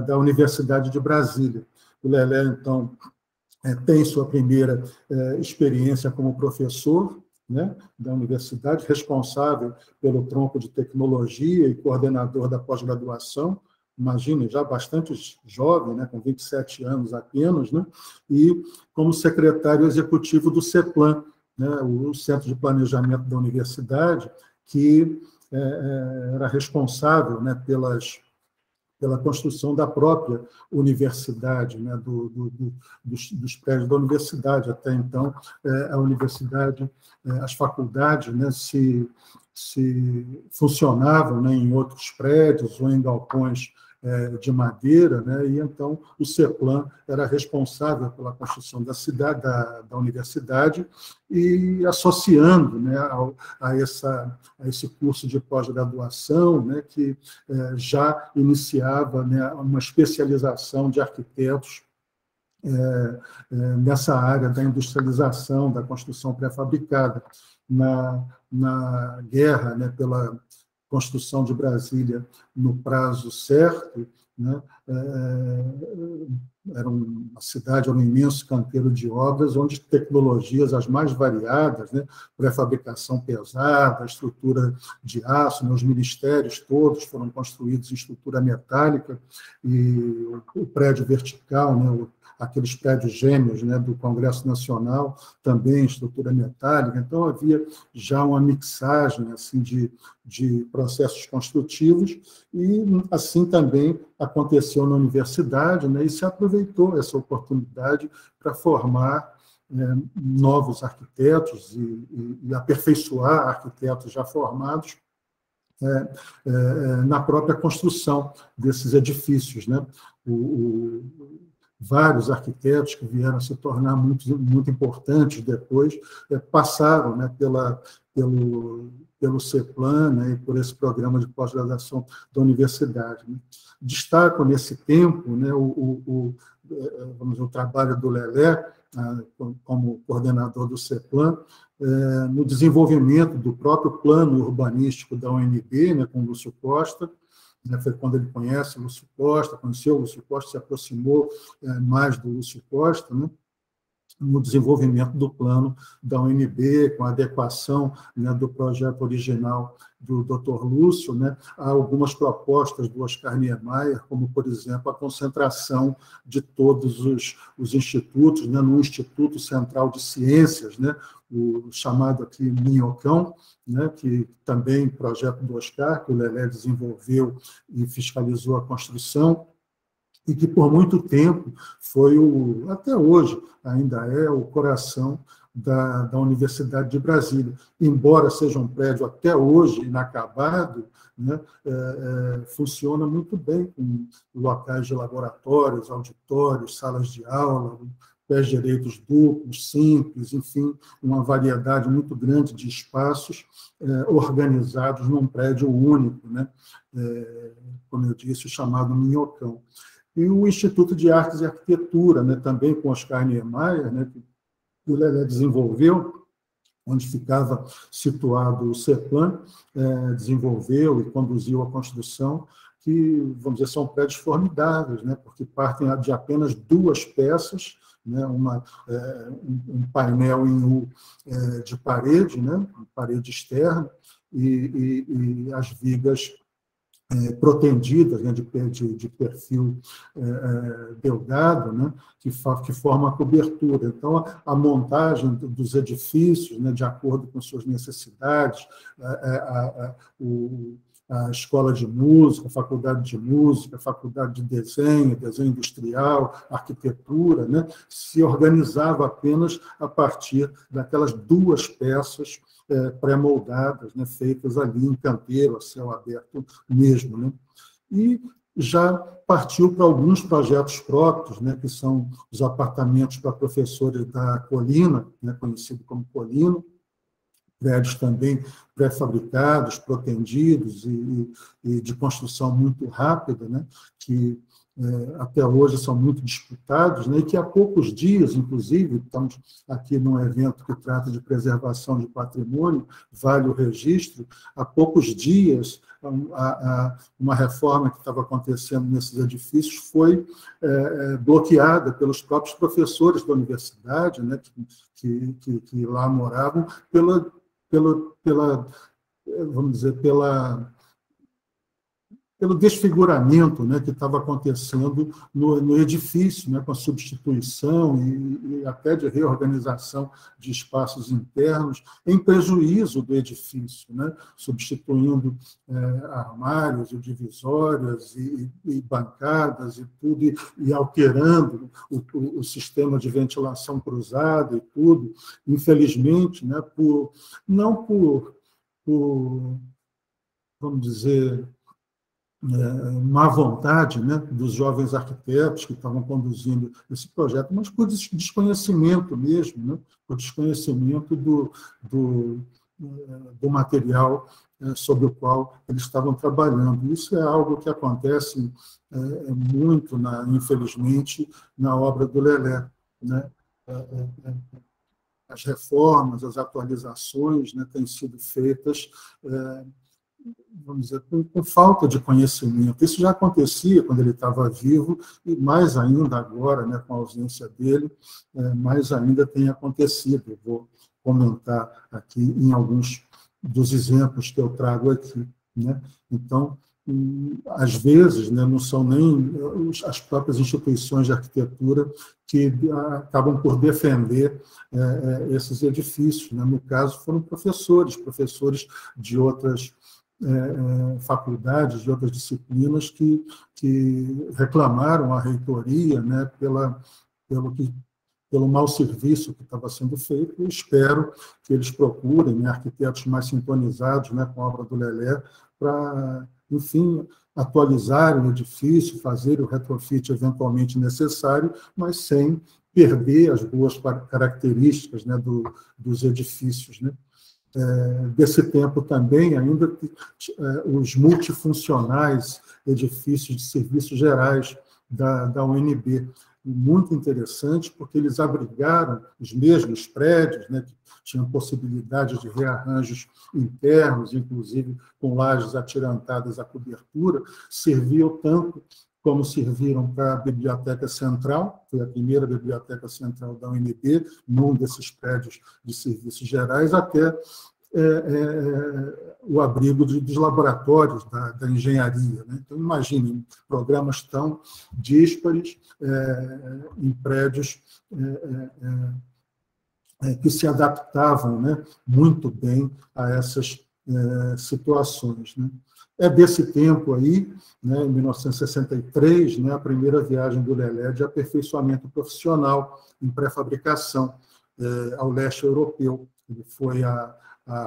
da Universidade de Brasília. O Lelé, então, tem sua primeira experiência como professor, né, da universidade, responsável pelo tronco de tecnologia e coordenador da pós-graduação, imagine, já bastante jovem, né, com 27 anos apenas, né, e como secretário executivo do CEPLAN, né, o Centro de Planejamento da Universidade, que era responsável, né, pela construção da própria universidade, né, dos prédios da universidade. Até então, a universidade, as faculdades, né, se funcionavam, né, em outros prédios ou em galpões de madeira, né? E então o CEPLAN era responsável pela construção da cidade, da universidade, e associando, né, a esse curso de pós-graduação, né, que já iniciava, né, uma especialização de arquitetos nessa área da industrialização, da construção pré-fabricada. Na guerra, né, pela construção de Brasília no prazo certo, né, era uma cidade, era um imenso canteiro de obras, onde tecnologias as mais variadas, né, pré-fabricação pesada, estrutura de aço, né, os ministérios todos foram construídos em estrutura metálica, e o prédio vertical, né, aqueles prédios gêmeos, né, do Congresso Nacional, também em estrutura metálica. Então, havia já uma mixagem assim, de processos construtivos, e assim também aconteceu na universidade, né, e se aproveitou essa oportunidade para formar novos arquitetos e aperfeiçoar arquitetos já formados na própria construção desses edifícios, né? Vários arquitetos que vieram a se tornar muito importantes depois passaram, né, pelo CEPLAN, né, e por esse programa de pós-graduação da universidade, né. Destaco nesse tempo, né, vamos dizer, o trabalho do Lelé, como coordenador do CEPLAN, no desenvolvimento do próprio plano urbanístico da UNB, né, com o Lúcio Costa. Foi quando ele conhece o Lúcio Costa, conheceu o Lúcio Costa, se aproximou mais do Lúcio Costa, né, no desenvolvimento do plano da UNB, com a adequação, né, do projeto original do Dr. Lúcio, né, a algumas propostas do Oscar Niemeyer, como, por exemplo, a concentração de todos os institutos, né, no Instituto Central de Ciências, né, o chamado aqui Minhocão, né, que também projeto do Oscar, que o Lelé desenvolveu e fiscalizou a construção, e que por muito tempo foi, até hoje, ainda é o coração da Universidade de Brasília. Embora seja um prédio até hoje inacabado, né, funciona muito bem, com locais de laboratórios, auditórios, salas de aula, pés direitos duplos, simples, enfim, uma variedade muito grande de espaços organizados num prédio único, né, como eu disse, o chamado Minhocão. E o Instituto de Artes e Arquitetura, né, também com Oscar Niemeyer, né, que o Lelé desenvolveu, onde ficava situado o CEPLAN, desenvolveu e conduziu a construção, que, vamos dizer, são prédios formidáveis, né, porque partem de apenas 2 peças, né, um painel em U de parede, né, parede externa, e as vigas protendidas, né, de perfil delgado, né, que forma a cobertura. Então, a montagem dos edifícios, né, de acordo com suas necessidades, a escola de música, a faculdade de música, a faculdade de desenho industrial, arquitetura, né, se organizava apenas a partir daquelas 2 peças pré-moldadas, né, feitas ali em canteiro, a céu aberto mesmo, né. E já partiu para alguns projetos próprios, né, que são os apartamentos para professores da Colina, né, conhecido como Colino, prédios também pré-fabricados, protendidos e de construção muito rápida, né, que até hoje são muito disputados, né, e que há poucos dias, inclusive, estamos aqui num evento que trata de preservação de patrimônio, vale o registro, há poucos dias uma reforma que estava acontecendo nesses edifícios foi bloqueada pelos próprios professores da universidade, né, que lá moravam, vamos dizer, pelo desfiguramento, né, que estava acontecendo no edifício, né, com a substituição e até de reorganização de espaços internos, em prejuízo do edifício, né, substituindo armários e divisórias e bancadas e tudo, e alterando o sistema de ventilação cruzada e tudo, infelizmente, né, não por vamos dizer, má vontade, né, dos jovens arquitetos que estavam conduzindo esse projeto, mas por desconhecimento mesmo, né, por desconhecimento do material sobre o qual eles estavam trabalhando. Isso é algo que acontece muito, infelizmente, na obra do Lelé, né? As reformas, as atualizações, né, têm sido feitas vamos dizer, com falta de conhecimento. Isso já acontecia quando ele estava vivo, e mais ainda agora, né, com a ausência dele, mais ainda tem acontecido. Eu vou comentar aqui em alguns dos exemplos que eu trago aqui, né? Então, às vezes, né, não são nem as próprias instituições de arquitetura que acabam por defender esses edifícios, né? No caso, foram professores de outras faculdades, de outras disciplinas que reclamaram à reitoria, né, pelo mau serviço que estava sendo feito. Eu espero que eles procurem, né, arquitetos mais sintonizados, né, com a obra do Lelé, para, enfim, atualizar o edifício, fazer o retrofit eventualmente necessário, mas sem perder as boas características, né, dos edifícios, né? Desse tempo também, ainda os multifuncionais edifícios de serviços gerais da UNB. Muito interessante, porque eles abrigaram os mesmos prédios, né, que tinham possibilidade de rearranjos internos, inclusive com lajes atirantadas à cobertura, serviam tanto como serviram para a Biblioteca Central, foi a primeira Biblioteca Central da UNB, num desses prédios de serviços gerais, até o abrigo dos laboratórios da engenharia, né? Então, imaginem, programas tão díspares em prédios que se adaptavam, né, muito bem a essas situações, né? É desse tempo aí, né, em 1963, né, a primeira viagem do Lelé de aperfeiçoamento profissional em pré-fabricação ao leste europeu. Ele foi a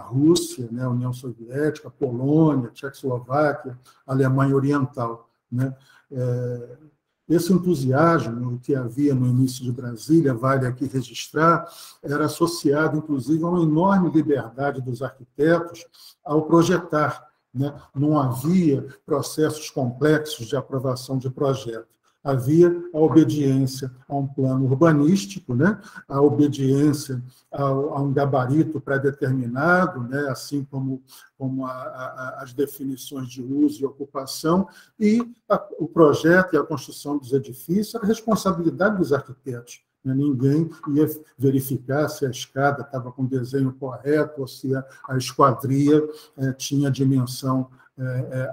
Rússia, né, a União Soviética, a Polônia, a Tchecoslováquia, a Alemanha Oriental, né? Esse entusiasmo que havia no início de Brasília, vale aqui registrar, era associado, inclusive, a uma enorme liberdade dos arquitetos ao projetar, né? Não havia processos complexos de aprovação de projeto. Havia a obediência a um plano urbanístico, né? A obediência a um gabarito pré-determinado, né? Assim como as definições de uso e ocupação, e o projeto e a construção dos edifícios era responsabilidade dos arquitetos. Ninguém ia verificar se a escada estava com o desenho correto ou se a esquadria tinha a dimensão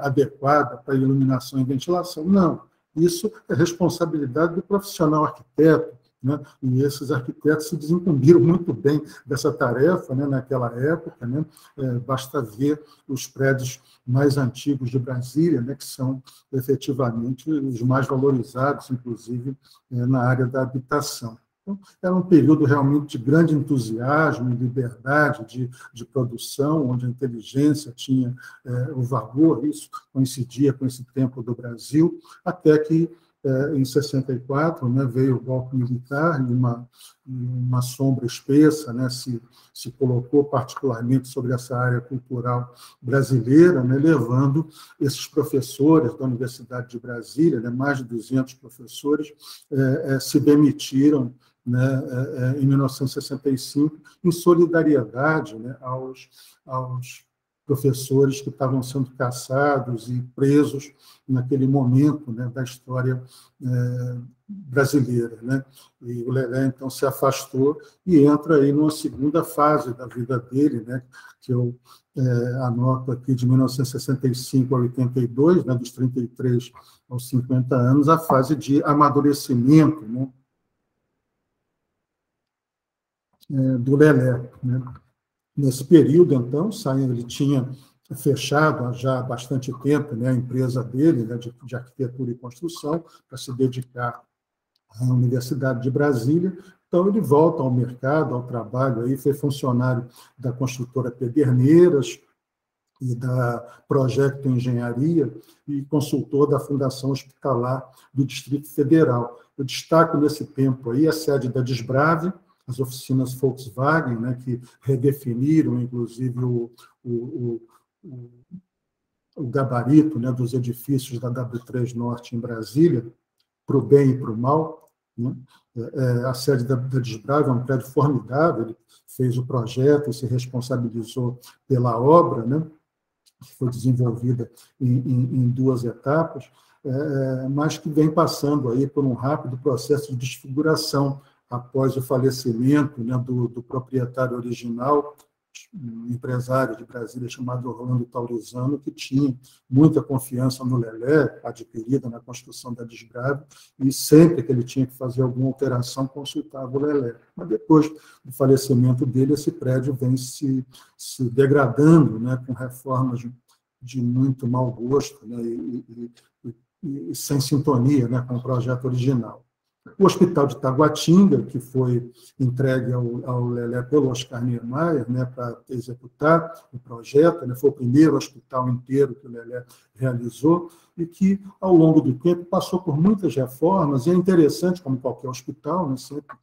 adequada para iluminação e ventilação. Não. Isso é responsabilidade do profissional arquiteto, né? E esses arquitetos se desincumbiram muito bem dessa tarefa, né, naquela época, né? Basta ver os prédios mais antigos de Brasília, né, que são efetivamente os mais valorizados, inclusive na área da habitação. Então, era um período realmente de grande entusiasmo, liberdade de produção, onde a inteligência tinha o valor. Isso coincidia com esse tempo do Brasil, até que, em 64, né, veio o golpe militar e uma sombra espessa, né, se colocou particularmente sobre essa área cultural brasileira, né, levando esses professores da Universidade de Brasília, né, mais de 200 professores, se demitiram, né, em 1965, em solidariedade, né, aos professores que estavam sendo caçados e presos naquele momento, né, da história brasileira, né? E o Lelé, então, se afastou e entra aí numa segunda fase da vida dele, né, que eu anoto aqui, de 1965 a 82, né, dos 33 aos 50 anos, a fase de amadurecimento, né, do Lelé, né? Nesse período, então, ele tinha fechado já há bastante tempo, né, a empresa dele, né, de arquitetura e construção, para se dedicar à Universidade de Brasília. Então, ele volta ao mercado, ao trabalho, aí, foi funcionário da construtora Pederneiras, e da Projeto Engenharia e consultor da Fundação Hospitalar do Distrito Federal. Eu destaco nesse tempo aí a sede da Desbrave, as oficinas Volkswagen, né, que redefiniram, inclusive, o gabarito, né, dos edifícios da W3 Norte em Brasília, para o bem e para o mal. Né? A sede da Desbrave é um prédio formidável, ele fez o projeto e se responsabilizou pela obra, né, que foi desenvolvida em 2 etapas, mas que vem passando aí por um rápido processo de desfiguração após o falecimento, né, do proprietário original, um empresário de Brasília chamado Orlando Taurizano, que tinha muita confiança no Lelé, adquirida na construção da Desbrave, e sempre que ele tinha que fazer alguma alteração, consultava o Lelé. Mas depois do falecimento dele, esse prédio vem se degradando, né, com reformas de muito mau gosto, né, e sem sintonia, né, com o projeto original. O Hospital de Taguatinga, que foi entregue ao Lelé pelo Oscar Niemeyer, né, para executar o projeto, né, foi o primeiro hospital inteiro que o Lelé realizou, e que, ao longo do tempo, passou por muitas reformas, e é interessante, como qualquer hospital, né, sempre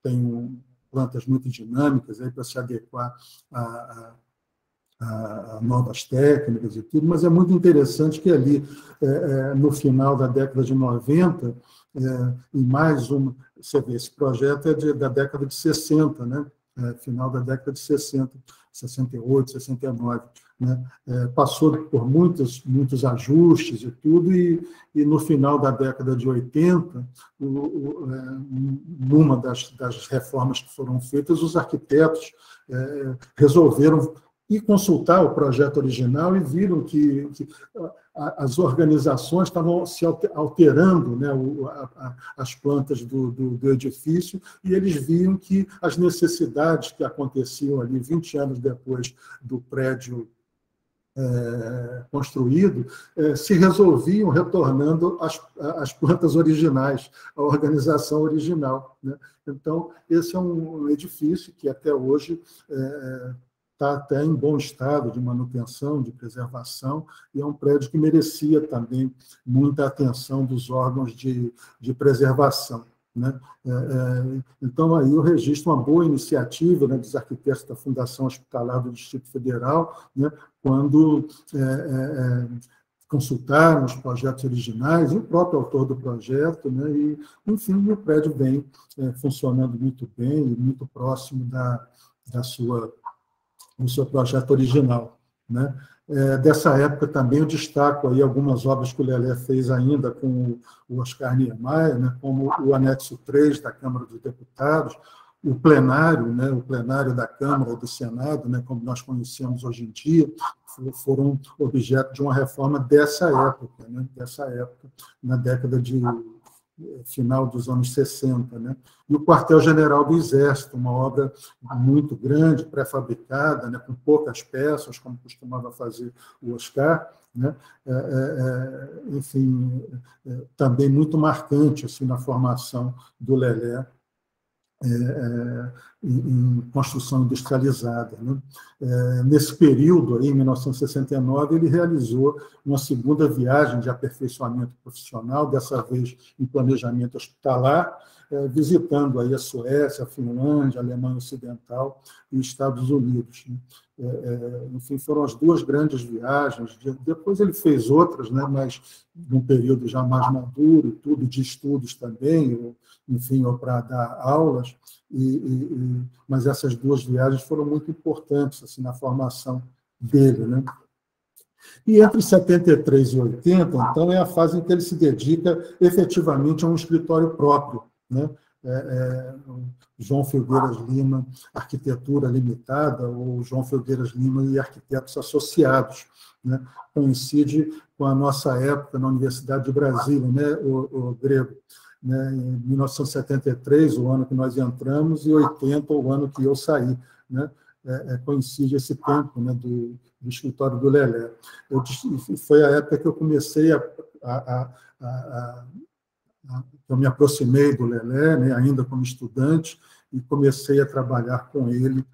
tem plantas muito dinâmicas para se adequar a novas técnicas e tudo, mas é muito interessante que ali, no final da década de 90, e mais uma, você vê, esse projeto é da década de 60, né? Final da década de 60, 68, 69, né? Passou por muitos ajustes e tudo, e no final da década de 80, numa das reformas que foram feitas, os arquitetos resolveram e consultar o projeto original e viram que as organizações estavam se alterando, né, as plantas do edifício, e eles viam que as necessidades que aconteciam ali 20 anos depois do prédio construído se resolviam retornando às plantas originais, à organização original, né? Então, esse é um edifício que até hoje está até em bom estado de manutenção, de preservação, e é um prédio que merecia também muita atenção dos órgãos de preservação, né? Então, aí eu registro uma boa iniciativa, né, dos arquitetos da Fundação Hospitalar do Distrito Federal, né, quando consultaram os projetos originais e o próprio autor do projeto, né, e, enfim, o prédio vem funcionando muito bem e muito próximo do seu projeto original, né? Dessa época também eu destaco aí algumas obras que o Lelé fez ainda com o Oscar Niemeyer, né, como o anexo 3 da Câmara dos Deputados, o plenário, né, o plenário da Câmara e do Senado, né, como nós conhecemos hoje em dia, foram objeto de uma reforma dessa época, né, na década de final dos anos 60, né? E o Quartel-General do Exército, uma obra muito grande, pré-fabricada, né, com poucas peças, como costumava fazer o Oscar, né? Enfim, também muito marcante assim, na formação do Lelé em construção industrializada, né? Nesse período, aí, em 1969, ele realizou uma segunda viagem de aperfeiçoamento profissional, dessa vez em planejamento hospitalar, visitando aí a Suécia, a Finlândia, a Alemanha Ocidental e os Estados Unidos, né? Enfim, foram as 2 grandes viagens. Depois ele fez outras, né, mas num período já mais maduro, e tudo de estudos também, enfim, ou para dar aulas, mas essas 2 viagens foram muito importantes assim, na formação dele, né? E entre 73 e 80, então, é a fase em que ele se dedica efetivamente a um escritório próprio, né? João Filgueiras Lima Arquitetura Limitada, ou João Filgueiras Lima e Arquitetos Associados, né? Coincide com a nossa época na Universidade de Brasília, né, o Grego, né? Em 1973, o ano que nós entramos, e 80, o ano que eu saí, né? Coincide esse tempo, né, do escritório do Lelé. Foi a época que eu comecei eu me aproximei do Lelé, né, ainda como estudante, e comecei a trabalhar com ele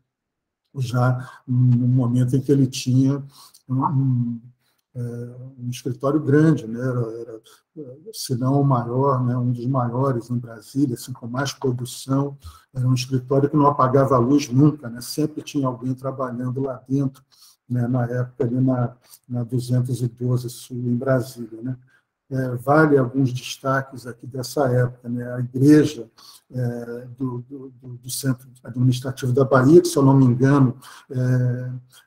já no momento em que ele tinha um escritório grande, né? Era, se não o maior, né? Um dos maiores em Brasília, assim, com mais produção. Era um escritório que não apagava a luz nunca, né? Sempre tinha alguém trabalhando lá dentro, né? Na época, ali na 212 Sul, em Brasília, né? Vale alguns destaques aqui dessa época, né? A igreja do Centro Administrativo da Bahia, que, se eu não me engano,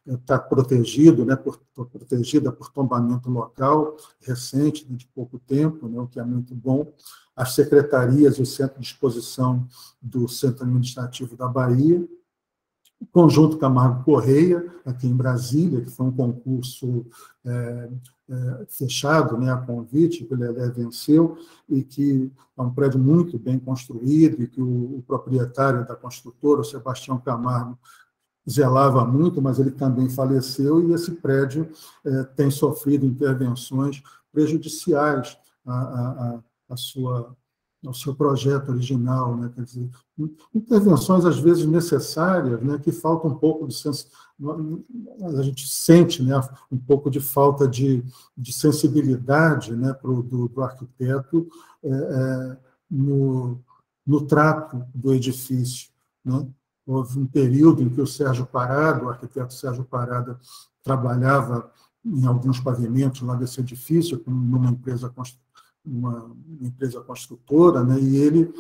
está protegida, né? Protegida por tombamento local recente, de pouco tempo, né? O que é muito bom. As secretarias e o centro de exposição do Centro Administrativo da Bahia, o Conjunto Camargo Correia, aqui em Brasília, que foi um concurso fechado, né, a convite, que o Lelé venceu, e que é um prédio muito bem construído, e que o proprietário da construtora, o Sebastião Camargo, zelava muito, mas ele também faleceu, e esse prédio tem sofrido intervenções prejudiciais ao seu projeto original, né? Quer dizer, intervenções às vezes necessárias, né? Que falta um pouco de a gente sente, né? Um pouco de falta de sensibilidade, né? do arquiteto no trato do edifício, né? Houve um período em que o arquiteto Sérgio Parada, trabalhava em alguns pavimentos lá desse edifício, numa empresa construtora, né, e ele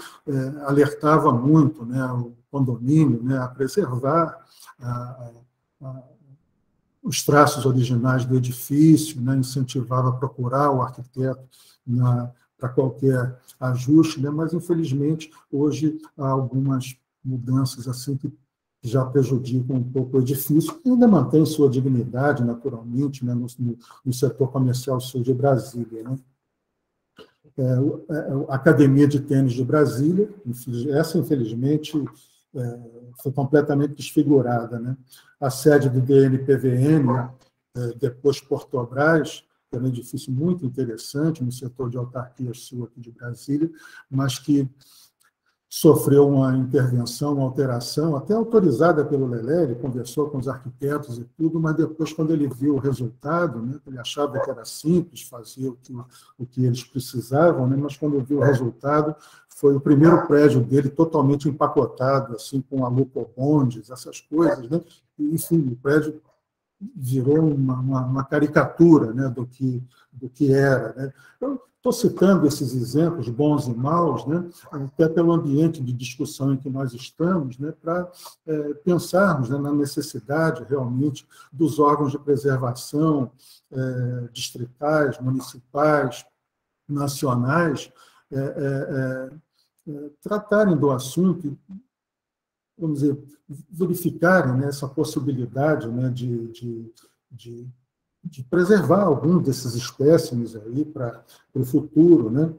alertava muito, né, o condomínio, né, a preservar os traços originais do edifício, né, incentivava a procurar o arquiteto para qualquer ajuste, né, mas, infelizmente, hoje há algumas mudanças assim que já prejudicam um pouco o edifício, que ainda mantém sua dignidade, naturalmente, né, no setor comercial sul de Brasília, né. A Academia de Tênis de Brasília, essa, infelizmente, foi completamente desfigurada, né? A sede do DNPVM, depois Portobras, que era um edifício muito interessante no setor de autarquia sul aqui de Brasília, mas que sofreu uma intervenção, uma alteração, até autorizada pelo Lelé, ele conversou com os arquitetos e tudo, mas depois, quando ele viu o resultado, né, ele achava que era simples fazer o que eles precisavam, né, mas quando viu o resultado, foi o primeiro prédio dele totalmente empacotado, assim, com alucobondes, essas coisas, né, e, enfim, o prédio virou uma caricatura, né, do que era, né. Então, estou citando esses exemplos bons e maus, né, até pelo ambiente de discussão em que nós estamos, né, para pensarmos, né, na necessidade realmente dos órgãos de preservação distritais, municipais, nacionais, tratarem do assunto, vamos dizer, verificarem, né, essa possibilidade, né, de preservar algum desses espécimes aí para o futuro, né?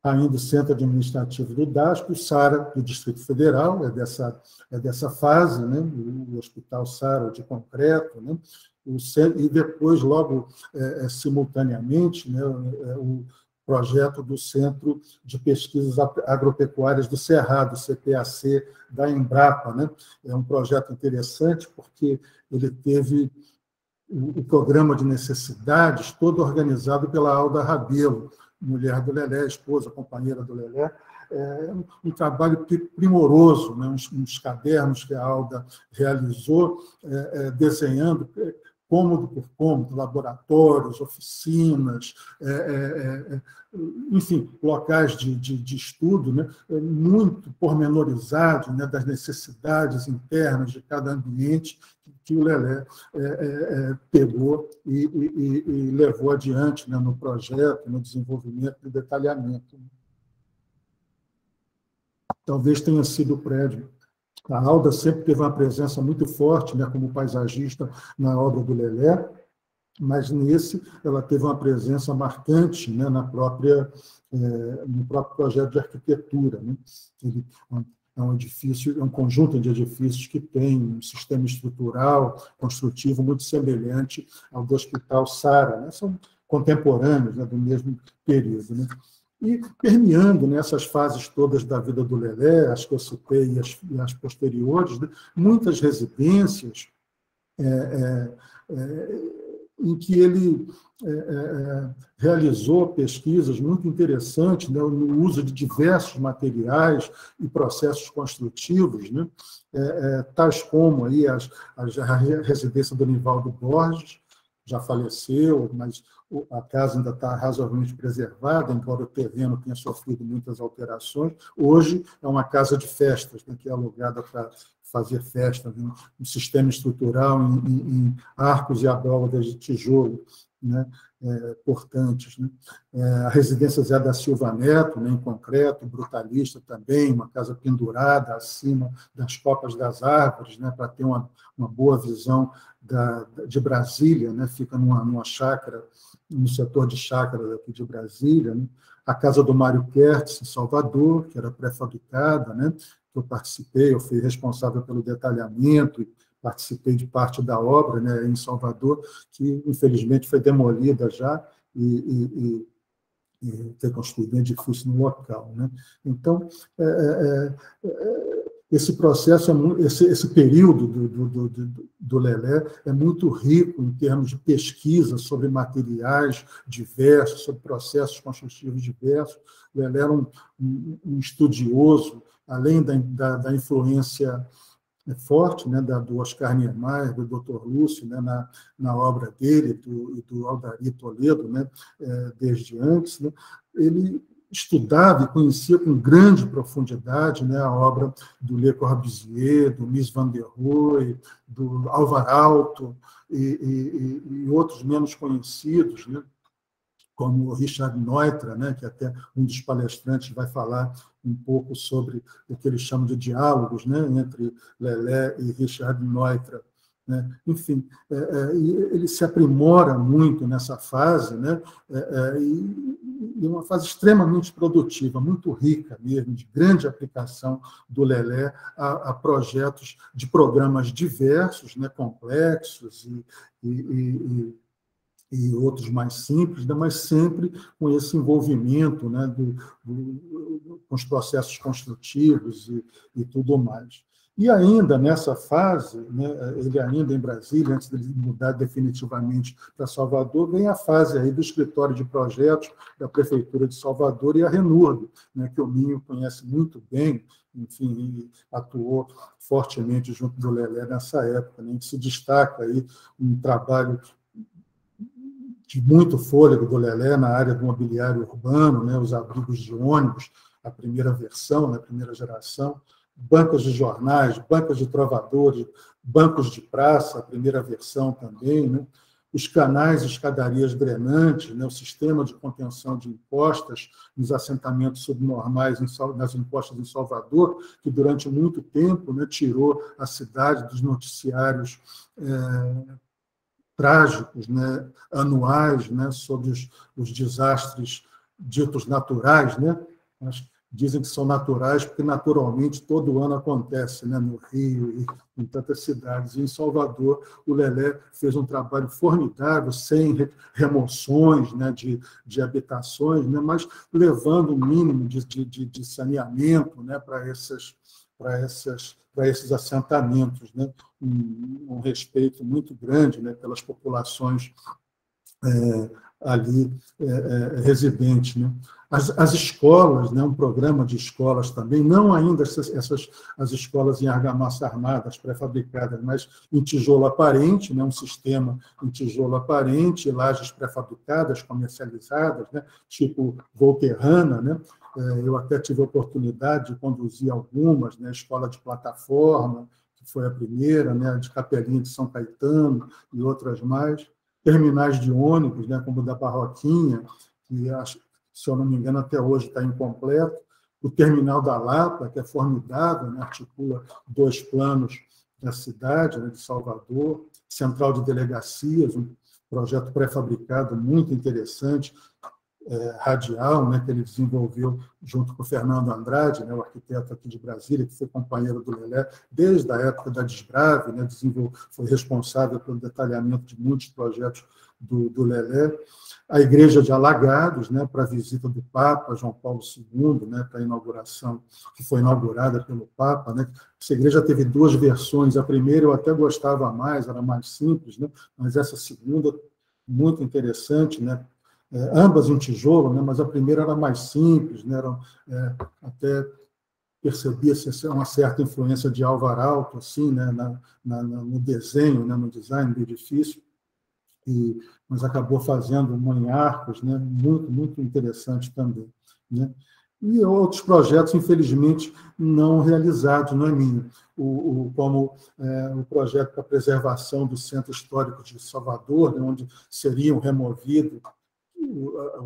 Ainda o Centro Administrativo do DASP, o SARA do Distrito Federal, é dessa fase, né? O Hospital SARA de concreto, né? E depois, logo simultaneamente, né, o projeto do Centro de Pesquisas Agropecuárias do Cerrado, CPAC, da Embrapa, né? É um projeto interessante porque ele teve o programa de necessidades todo organizado pela Alda Rabelo, mulher do Lelé, esposa, companheira do Lelé. Um trabalho primoroso, né? Uns cadernos que a Alda realizou, desenhando cômodo por cômodo, laboratórios, oficinas, enfim, locais de estudo, né, muito pormenorizados, né, das necessidades internas de cada ambiente que o Lelé pegou e levou adiante, né, no projeto, no desenvolvimento e detalhamento. Talvez tenha sido o prédio. A Alda sempre teve uma presença muito forte, né, como paisagista na obra do Lelé, mas nesse ela teve uma presença marcante, né, no próprio projeto de arquitetura, né. Ele é um edifício, é um conjunto de edifícios que tem um sistema estrutural, construtivo muito semelhante ao do Hospital SARA, né, são contemporâneos, né, do mesmo período, né. E permeando nessas fases todas da vida do Lelé, as que eu citei e as posteriores, né, muitas residências em que ele realizou pesquisas muito interessantes, né, no uso de diversos materiais e processos construtivos, né, tais como aí a residência do Nivaldo Borges, já faleceu, mas a casa ainda está razoavelmente preservada, embora o terreno tenha sofrido muitas alterações. Hoje é uma casa de festas, né, que é alugada para fazer festa, né, um sistema estrutural em arcos e abóbadas de tijolo, né, portantes. Né. A residência Zé da Silva Neto, né, em concreto, brutalista também, uma casa pendurada acima das copas das árvores, né, para ter uma boa visão de Brasília, né, fica numa chácara, no setor de chácaras aqui de Brasília, né. A casa do Mário Kertz, em Salvador, que era pré-fabricada, né, que eu participei, eu fui responsável pelo detalhamento, participei de parte da obra, né, em Salvador, que infelizmente foi demolida já e foi construído um edifício no local. Né. Então, esse processo, esse período do Lelé é muito rico em termos de pesquisa sobre materiais diversos, sobre processos construtivos diversos. O Lelé era um estudioso, além da influência forte, né, do Oscar Niemeyer, do Dr. Lúcio, né, na obra dele, e do Aldari Toledo, né, desde antes, né, ele estudava e conhecia com grande profundidade, né, a obra do Le Corbusier, do Mies van der Rohe, do Alvar Aalto e outros menos conhecidos, né, como o Richard Neutra, né, que até um dos palestrantes vai falar um pouco sobre o que eles chamam de diálogos, né, entre Lelé e Richard Neutra. Né? Enfim, ele se aprimora muito nessa fase, né, e uma fase extremamente produtiva, muito rica mesmo, de grande aplicação do Lelé a projetos de programas diversos, né, complexos e outros mais simples, né, mas sempre com esse envolvimento, né, com os processos construtivos e tudo mais. E ainda nessa fase, né, ele ainda em Brasília, antes de mudar definitivamente para Salvador, vem a fase aí do escritório de projetos da Prefeitura de Salvador e a Renurb, né, que o Minho conhece muito bem, enfim, e atuou fortemente junto do Lelé nessa época. Né, se destaca aí um trabalho de muito fôlego do Lelé na área do mobiliário urbano, né, os abrigos de ônibus, a primeira versão, né, a primeira geração, bancas de jornais, bancas de trovadores, bancos de praça, a primeira versão também, né, os canais e escadarias drenantes, né, o sistema de contenção de encostas nos assentamentos subnormais nas encostas em Salvador, que durante muito tempo, né, tirou a cidade dos noticiários trágicos, né, anuais, né, sobre os desastres ditos naturais, né? Dizem que são naturais porque naturalmente todo ano acontece, né, no Rio e em tantas cidades. E em Salvador, o Lelé fez um trabalho formidável, sem remoções, né, de habitações, né, mas levando o mínimo de saneamento, né, para esses assentamentos, né? Um respeito muito grande, né, pelas populações ali residentes. Né? As escolas, né, um programa de escolas também, não ainda as escolas em argamassa armada, as pré-fabricadas, mas em tijolo aparente, né, um sistema em tijolo aparente, lajes pré-fabricadas, comercializadas, né, tipo Volterrana, né? Eu até tive a oportunidade de conduzir algumas, né, escola de plataforma, que foi a primeira, né, de Capelinha de São Caetano e outras mais, terminais de ônibus, né, como o da Barroquinha, que, se eu não me engano, até hoje está incompleto, o terminal da Lapa, que é formidável, né, articula 2 planos da cidade, né, de Salvador, central de delegacias, um projeto pré-fabricado muito interessante, radial, né, que ele desenvolveu junto com o Fernando Andrade, né, o arquiteto aqui de Brasília, que foi companheiro do Lelé desde a época da Desbrave, né, foi responsável pelo detalhamento de muitos projetos do Lelé, a Igreja de Alagados, né, para a visita do Papa João Paulo II, né, para a inauguração, que foi inaugurada pelo Papa. Né. Essa igreja teve duas versões. A primeira eu até gostava mais, era mais simples, né, mas essa segunda, muito interessante, né, ambas em tijolo, né, mas a primeira era mais simples, né, até percebia-se uma certa influência de Álvar Alto, assim, né, no desenho, né, no design do edifício, mas acabou fazendo uma em arcos, né, muito, muito interessante também. Né. E outros projetos, infelizmente, não realizados, não é minha, como o projeto para a preservação do Centro Histórico de Salvador, né, onde seriam removidos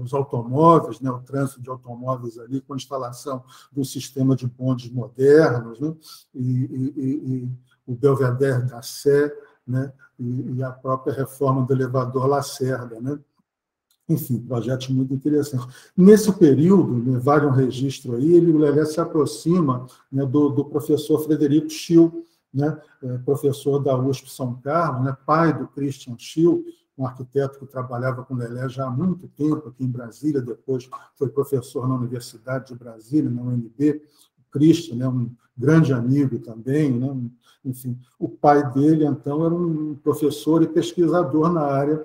os automóveis, né, o trânsito de automóveis ali, com a instalação do sistema de bondes modernos, né, e o Belvedere da Sé, né, e a própria reforma do elevador Lacerda. Né. Enfim, projetos muito interessantes. Nesse período, né, vale um registro aí, o Lelé se aproxima, né, do professor Frederico Schill, né, professor da USP São Carlos, né, pai do Christian Schill, um arquiteto que trabalhava com Lelé já há muito tempo aqui em Brasília, depois foi professor na Universidade de Brasília, na UNB. O Christian, né, um grande amigo também, né, enfim. O pai dele, então, era um professor e pesquisador na área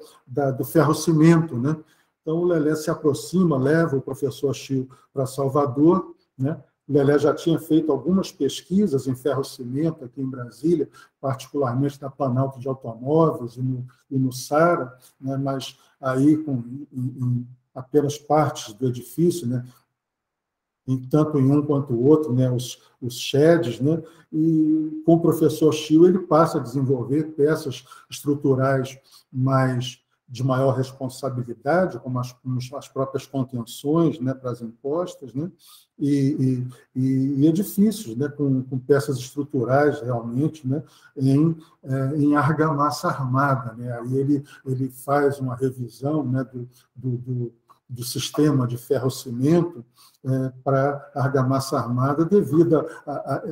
do ferro-cimento. Né? Então, o Lelé se aproxima, leva o professor Schill para Salvador, né? O Lelé já tinha feito algumas pesquisas em ferro-cimento aqui em Brasília, particularmente na Planalto de Automóveis e no Sara, né, mas aí em apenas partes do edifício, né, tanto em um quanto o outro, né, os sheds, né, e com o professor Schill ele passa a desenvolver peças estruturais de maior responsabilidade, como as próprias contenções, né, para as impostas, né, e edifícios, né, com peças estruturais realmente, né, em argamassa armada. Né. Aí ele faz uma revisão, né, do sistema de ferro-cimento para a argamassa armada devido a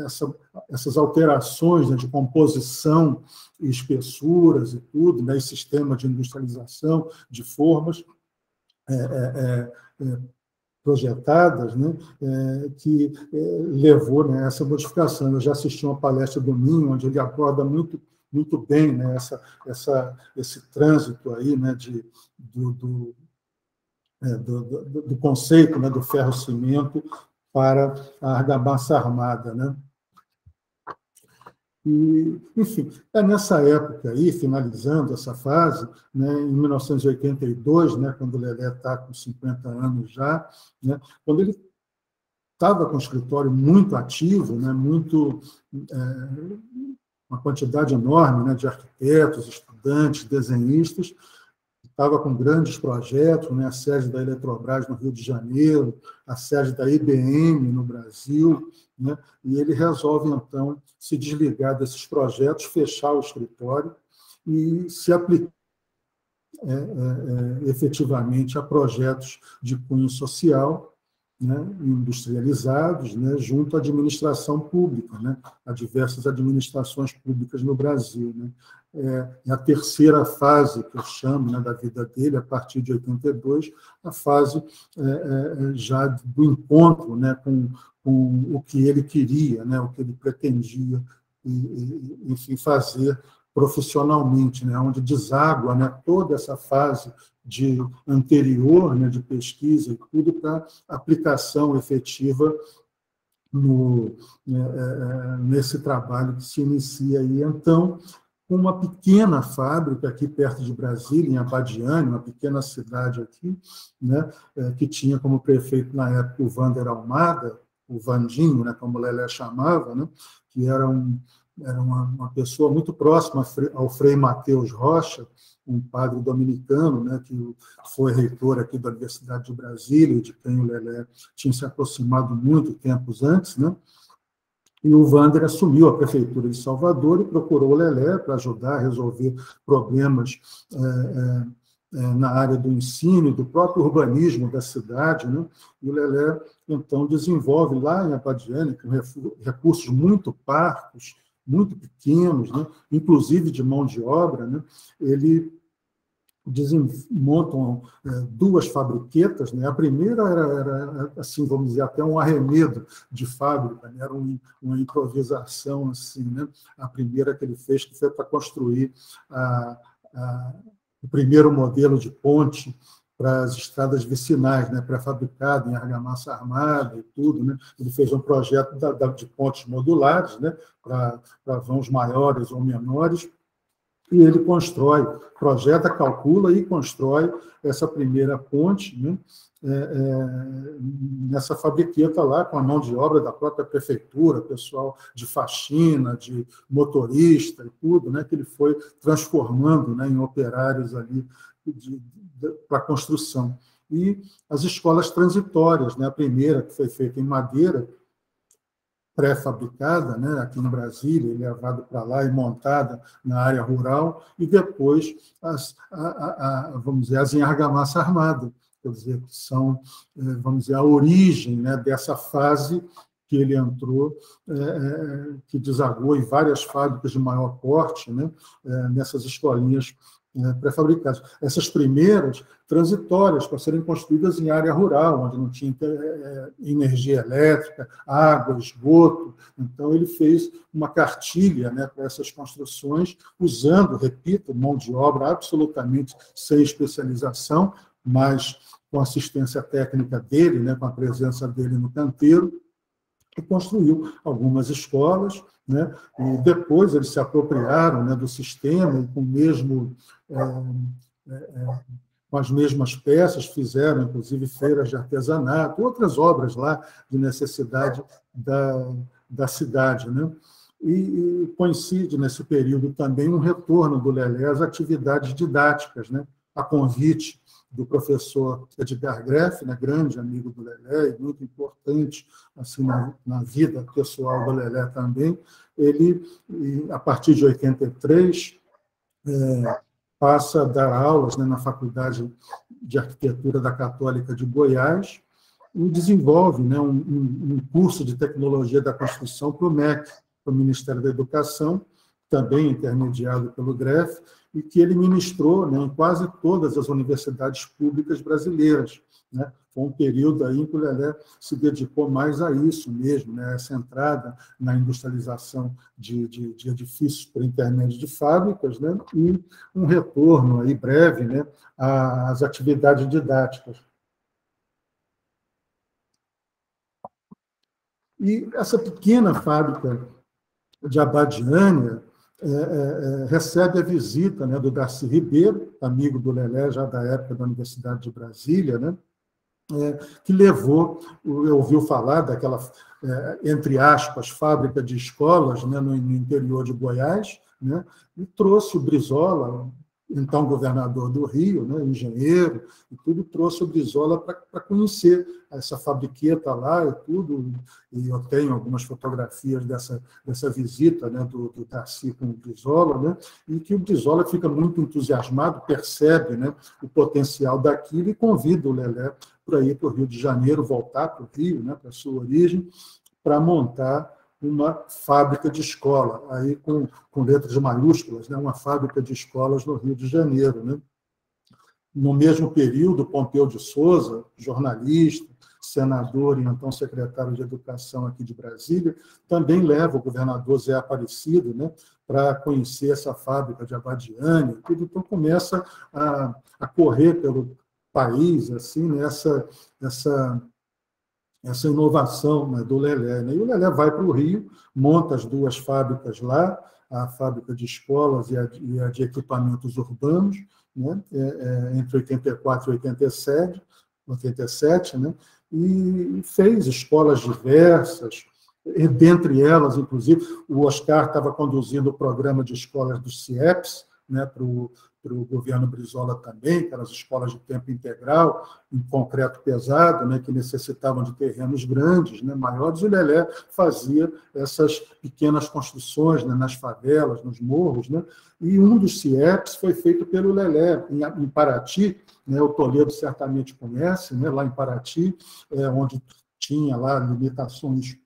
essas alterações, né, de composição e espessuras e tudo, né, e sistema de industrialização de formas projetadas, né, que levou, né, a essa modificação. Eu já assisti uma palestra do Minho, onde ele aborda muito, muito bem, né, esse trânsito aí, né, do conceito, né, do ferro-cimento para a argamassa armada. Né? E, enfim, nessa época aí, finalizando essa fase, né, em 1982, né, quando o Lelé está com 50 anos já, né, quando ele estava com um escritório muito ativo, né, uma quantidade enorme, né, de arquitetos, estudantes, desenhistas, estava com grandes projetos, né, a sede da Eletrobras no Rio de Janeiro, a sede da IBM no Brasil, né, e ele resolve, então, se desligar desses projetos, fechar o escritório e se aplicar efetivamente a projetos de cunho social, né, industrializados, né, junto à administração pública, né, a diversas administrações públicas no Brasil. Né. É a terceira fase que eu chamo, né, da vida dele, a partir de 82, a fase já do encontro, né, com o que ele queria, né, o que ele pretendia, enfim, fazer profissionalmente, né, onde deságua, né, toda essa fase anterior, né, de pesquisa e tudo para aplicação efetiva nesse trabalho que se inicia aí. Então, uma pequena fábrica aqui perto de Brasília, em Abadiânia, uma pequena cidade aqui, né, que tinha como prefeito na época o Vander Almada, o Vandinho, né, como o Lelé chamava, né, que era uma pessoa muito próxima ao Frei Mateus Rocha, um padre dominicano, né, que foi reitor aqui da Universidade de Brasília, de quem o Lelé tinha se aproximado muito tempos antes, né? E o Vander assumiu a prefeitura de Salvador e procurou o Lelé para ajudar a resolver problemas na área do ensino e do próprio urbanismo da cidade, né? E o Lelé, então, desenvolve lá em Abadiânia, com recursos muito parcos, muito pequenos, né, inclusive de mão de obra, né, ele montam duas fabriquetas, né? A primeira era, assim, vamos dizer, até um arremedo de fábrica, né? Era uma improvisação, assim, né? A primeira que ele fez, que foi para construir o primeiro modelo de ponte para as estradas vicinais, né? Pré-fabricado em argamassa armada e tudo, né? Ele fez um projeto de pontes modulares, né? Para vãos maiores ou menores, e ele projeta, calcula e constrói essa primeira ponte, né, nessa fabriqueta lá, com a mão de obra da própria prefeitura, pessoal de faxina, de motorista e tudo, né, que ele foi transformando, né, em operários ali para a construção. E as escolas transitórias, né, a primeira, que foi feita em madeira, pré-fabricada, né, aqui no Brasil, levado para lá e montada na área rural, e depois vamos dizer, as em argamassa armada, quer dizer, que são, vamos dizer, a origem, né, dessa fase que ele entrou, que desagou em várias fábricas de maior porte, né, nessas escolinhas pré-fabricadas. Essas primeiras, transitórias, para serem construídas em área rural, onde não tinha energia elétrica, água, esgoto. Então, ele fez uma cartilha, né, para essas construções, usando, repito, mão de obra absolutamente sem especialização, mas com assistência técnica dele, né, com a presença dele no canteiro, e construiu algumas escolas, né? E depois eles se apropriaram, né, do sistema e com as mesmas peças fizeram, inclusive, feiras de artesanato, outras obras lá de necessidade da cidade, né? E coincide nesse período também um retorno do Lelé às atividades didáticas, né? A convite do professor Edgar Greff, né, grande amigo do Lelé e muito importante assim, na vida pessoal do Lelé também. Ele, a partir de 83, passa a dar aulas, né, na Faculdade de Arquitetura da Católica de Goiás e desenvolve, né, um curso de Tecnologia da Construção para o MEC, para o Ministério da Educação, também intermediado pelo Greff, e que ele ministrou, né, em quase todas as universidades públicas brasileiras, né? Foi um período aí em que o Lelé se dedicou mais a isso mesmo, né? Essa entrada na industrialização de edifícios por intermédio de fábricas, né? E um retorno aí breve, né, às atividades didáticas. E essa pequena fábrica de Abadiânia recebe a visita, né, do Darcy Ribeiro, amigo do Lelé, já da época da Universidade de Brasília, né, que ouviu falar daquela, entre aspas, fábrica de escolas, né, no interior de Goiás, né, e trouxe o Brizola, então governador do Rio, né, engenheiro, e tudo, trouxe o Brizola para conhecer essa fabriqueta lá e tudo, e eu tenho algumas fotografias dessa visita, né, do Darcy com o Brizola, né, e que o Brizola fica muito entusiasmado, percebe, né, o potencial daquilo e convida o Lelé para ir para o Rio de Janeiro, voltar para o Rio, né, para a sua origem, para montar uma fábrica de escola, aí com letras maiúsculas, né, uma fábrica de escolas no Rio de Janeiro, né? No mesmo período, Pompeu de Souza, jornalista, senador e então secretário de Educação aqui de Brasília, também leva o governador Zé Aparecido, né, para conhecer essa fábrica de Abadiânia, tudo. Então começa a correr pelo país assim, né, essa inovação, né, do Lelé, né? E o Lelé vai para o Rio, monta as duas fábricas lá, a fábrica de escolas e a de equipamentos urbanos, né, entre 84 e 87, né, e fez escolas diversas, e dentre elas, inclusive, o Oscar estava conduzindo o programa de escolas do CIEPS, né, para o governo Brizola também, aquelas escolas de tempo integral, em concreto pesado, né, que necessitavam de terrenos grandes, né, maiores, e o Lelé fazia essas pequenas construções, né, nas favelas, nos morros, né, e um dos CIEPs foi feito pelo Lelé, em Paraty, né, o Toledo certamente conhece, né, lá em Paraty, onde tinha lá limitações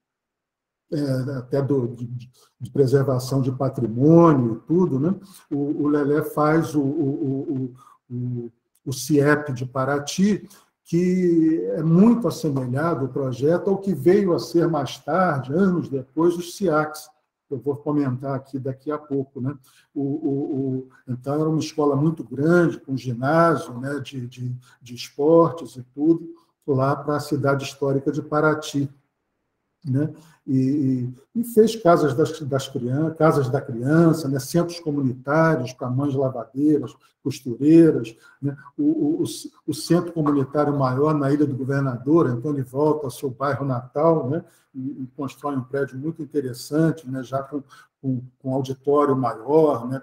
até de preservação de patrimônio e tudo, né? O Lelé faz o o CIEP de Paraty, que é muito assemelhado o projeto ao que veio a ser mais tarde, anos depois, os CIACs. Eu vou comentar aqui daqui a pouco. Né? Então, era uma escola muito grande, com ginásio, né, de esportes e tudo, lá para a cidade histórica de Paraty. Né? E fez casas casas da criança, né? Centros comunitários para mães lavadeiras, costureiras, né? O centro comunitário maior na Ilha do Governador, então ele volta ao seu bairro natal, né? E constrói um prédio muito interessante, né? Já com auditório maior, né?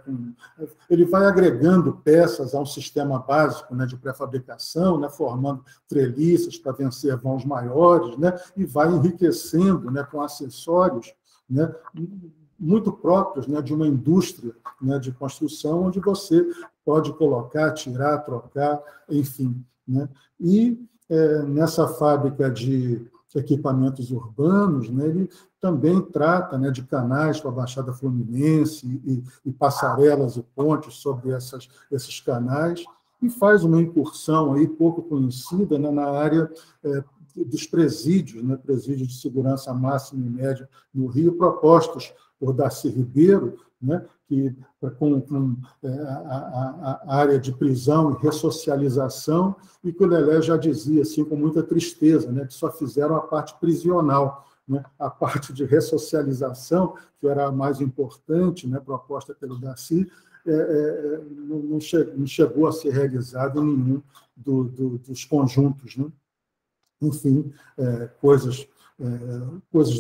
Ele vai agregando peças a um sistema básico, né, de pré-fabricação, né, formando treliças para vencer vãos maiores, né, e vai enriquecendo, né, com acessórios, né, muito próprios, né, de uma indústria, né, de construção, onde você pode colocar, tirar, trocar, enfim. Né. E nessa fábrica de equipamentos urbanos, né, ele também trata, né, de canais para a Baixada Fluminense e passarelas e pontes sobre esses canais, e faz uma incursão aí pouco conhecida, né, na área dos presídios, né, presídios de segurança máxima e média no Rio, propostos por Darcy Ribeiro, né, que com a área de prisão e ressocialização, e que o Lelé já dizia, assim, com muita tristeza, né, que só fizeram a parte prisional, né, a parte de ressocialização, que era a mais importante, né, proposta pelo Darcy, não chegou a ser realizado em nenhum dos conjuntos. Né? Enfim, coisas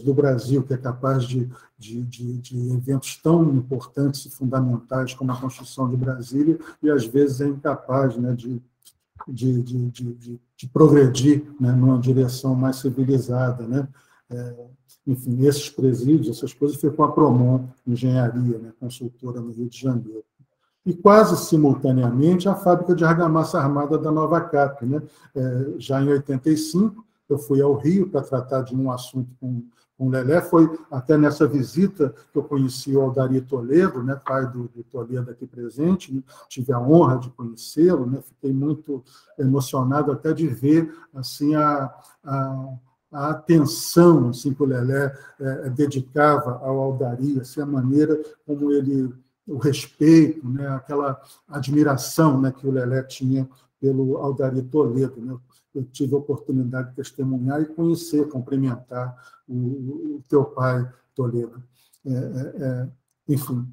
do Brasil, que é capaz de eventos tão importantes e fundamentais como a construção de Brasília, e às vezes é incapaz, né, de progredir, né, numa direção mais civilizada. Né? Enfim, esses presídios, essas coisas, foi com a Promon Engenharia, né, consultora no Rio de Janeiro. E quase simultaneamente a fábrica de argamassa armada da Nova Cap. Né? Já em 85, eu fui ao Rio para tratar de um assunto com o Lelé. Foi até nessa visita que eu conheci o Aldari Toledo, né, pai do Toledo aqui presente. Né? Tive a honra de conhecê-lo, né? Fiquei muito emocionado até de ver assim, a atenção, assim, que o Lelé dedicava ao Aldari, assim, a maneira como ele, o respeito, né, aquela admiração, né, que o Lelé tinha pelo Aldari Toledo. Né? Eu tive a oportunidade de testemunhar e conhecer, cumprimentar o teu pai, Toledo. Enfim,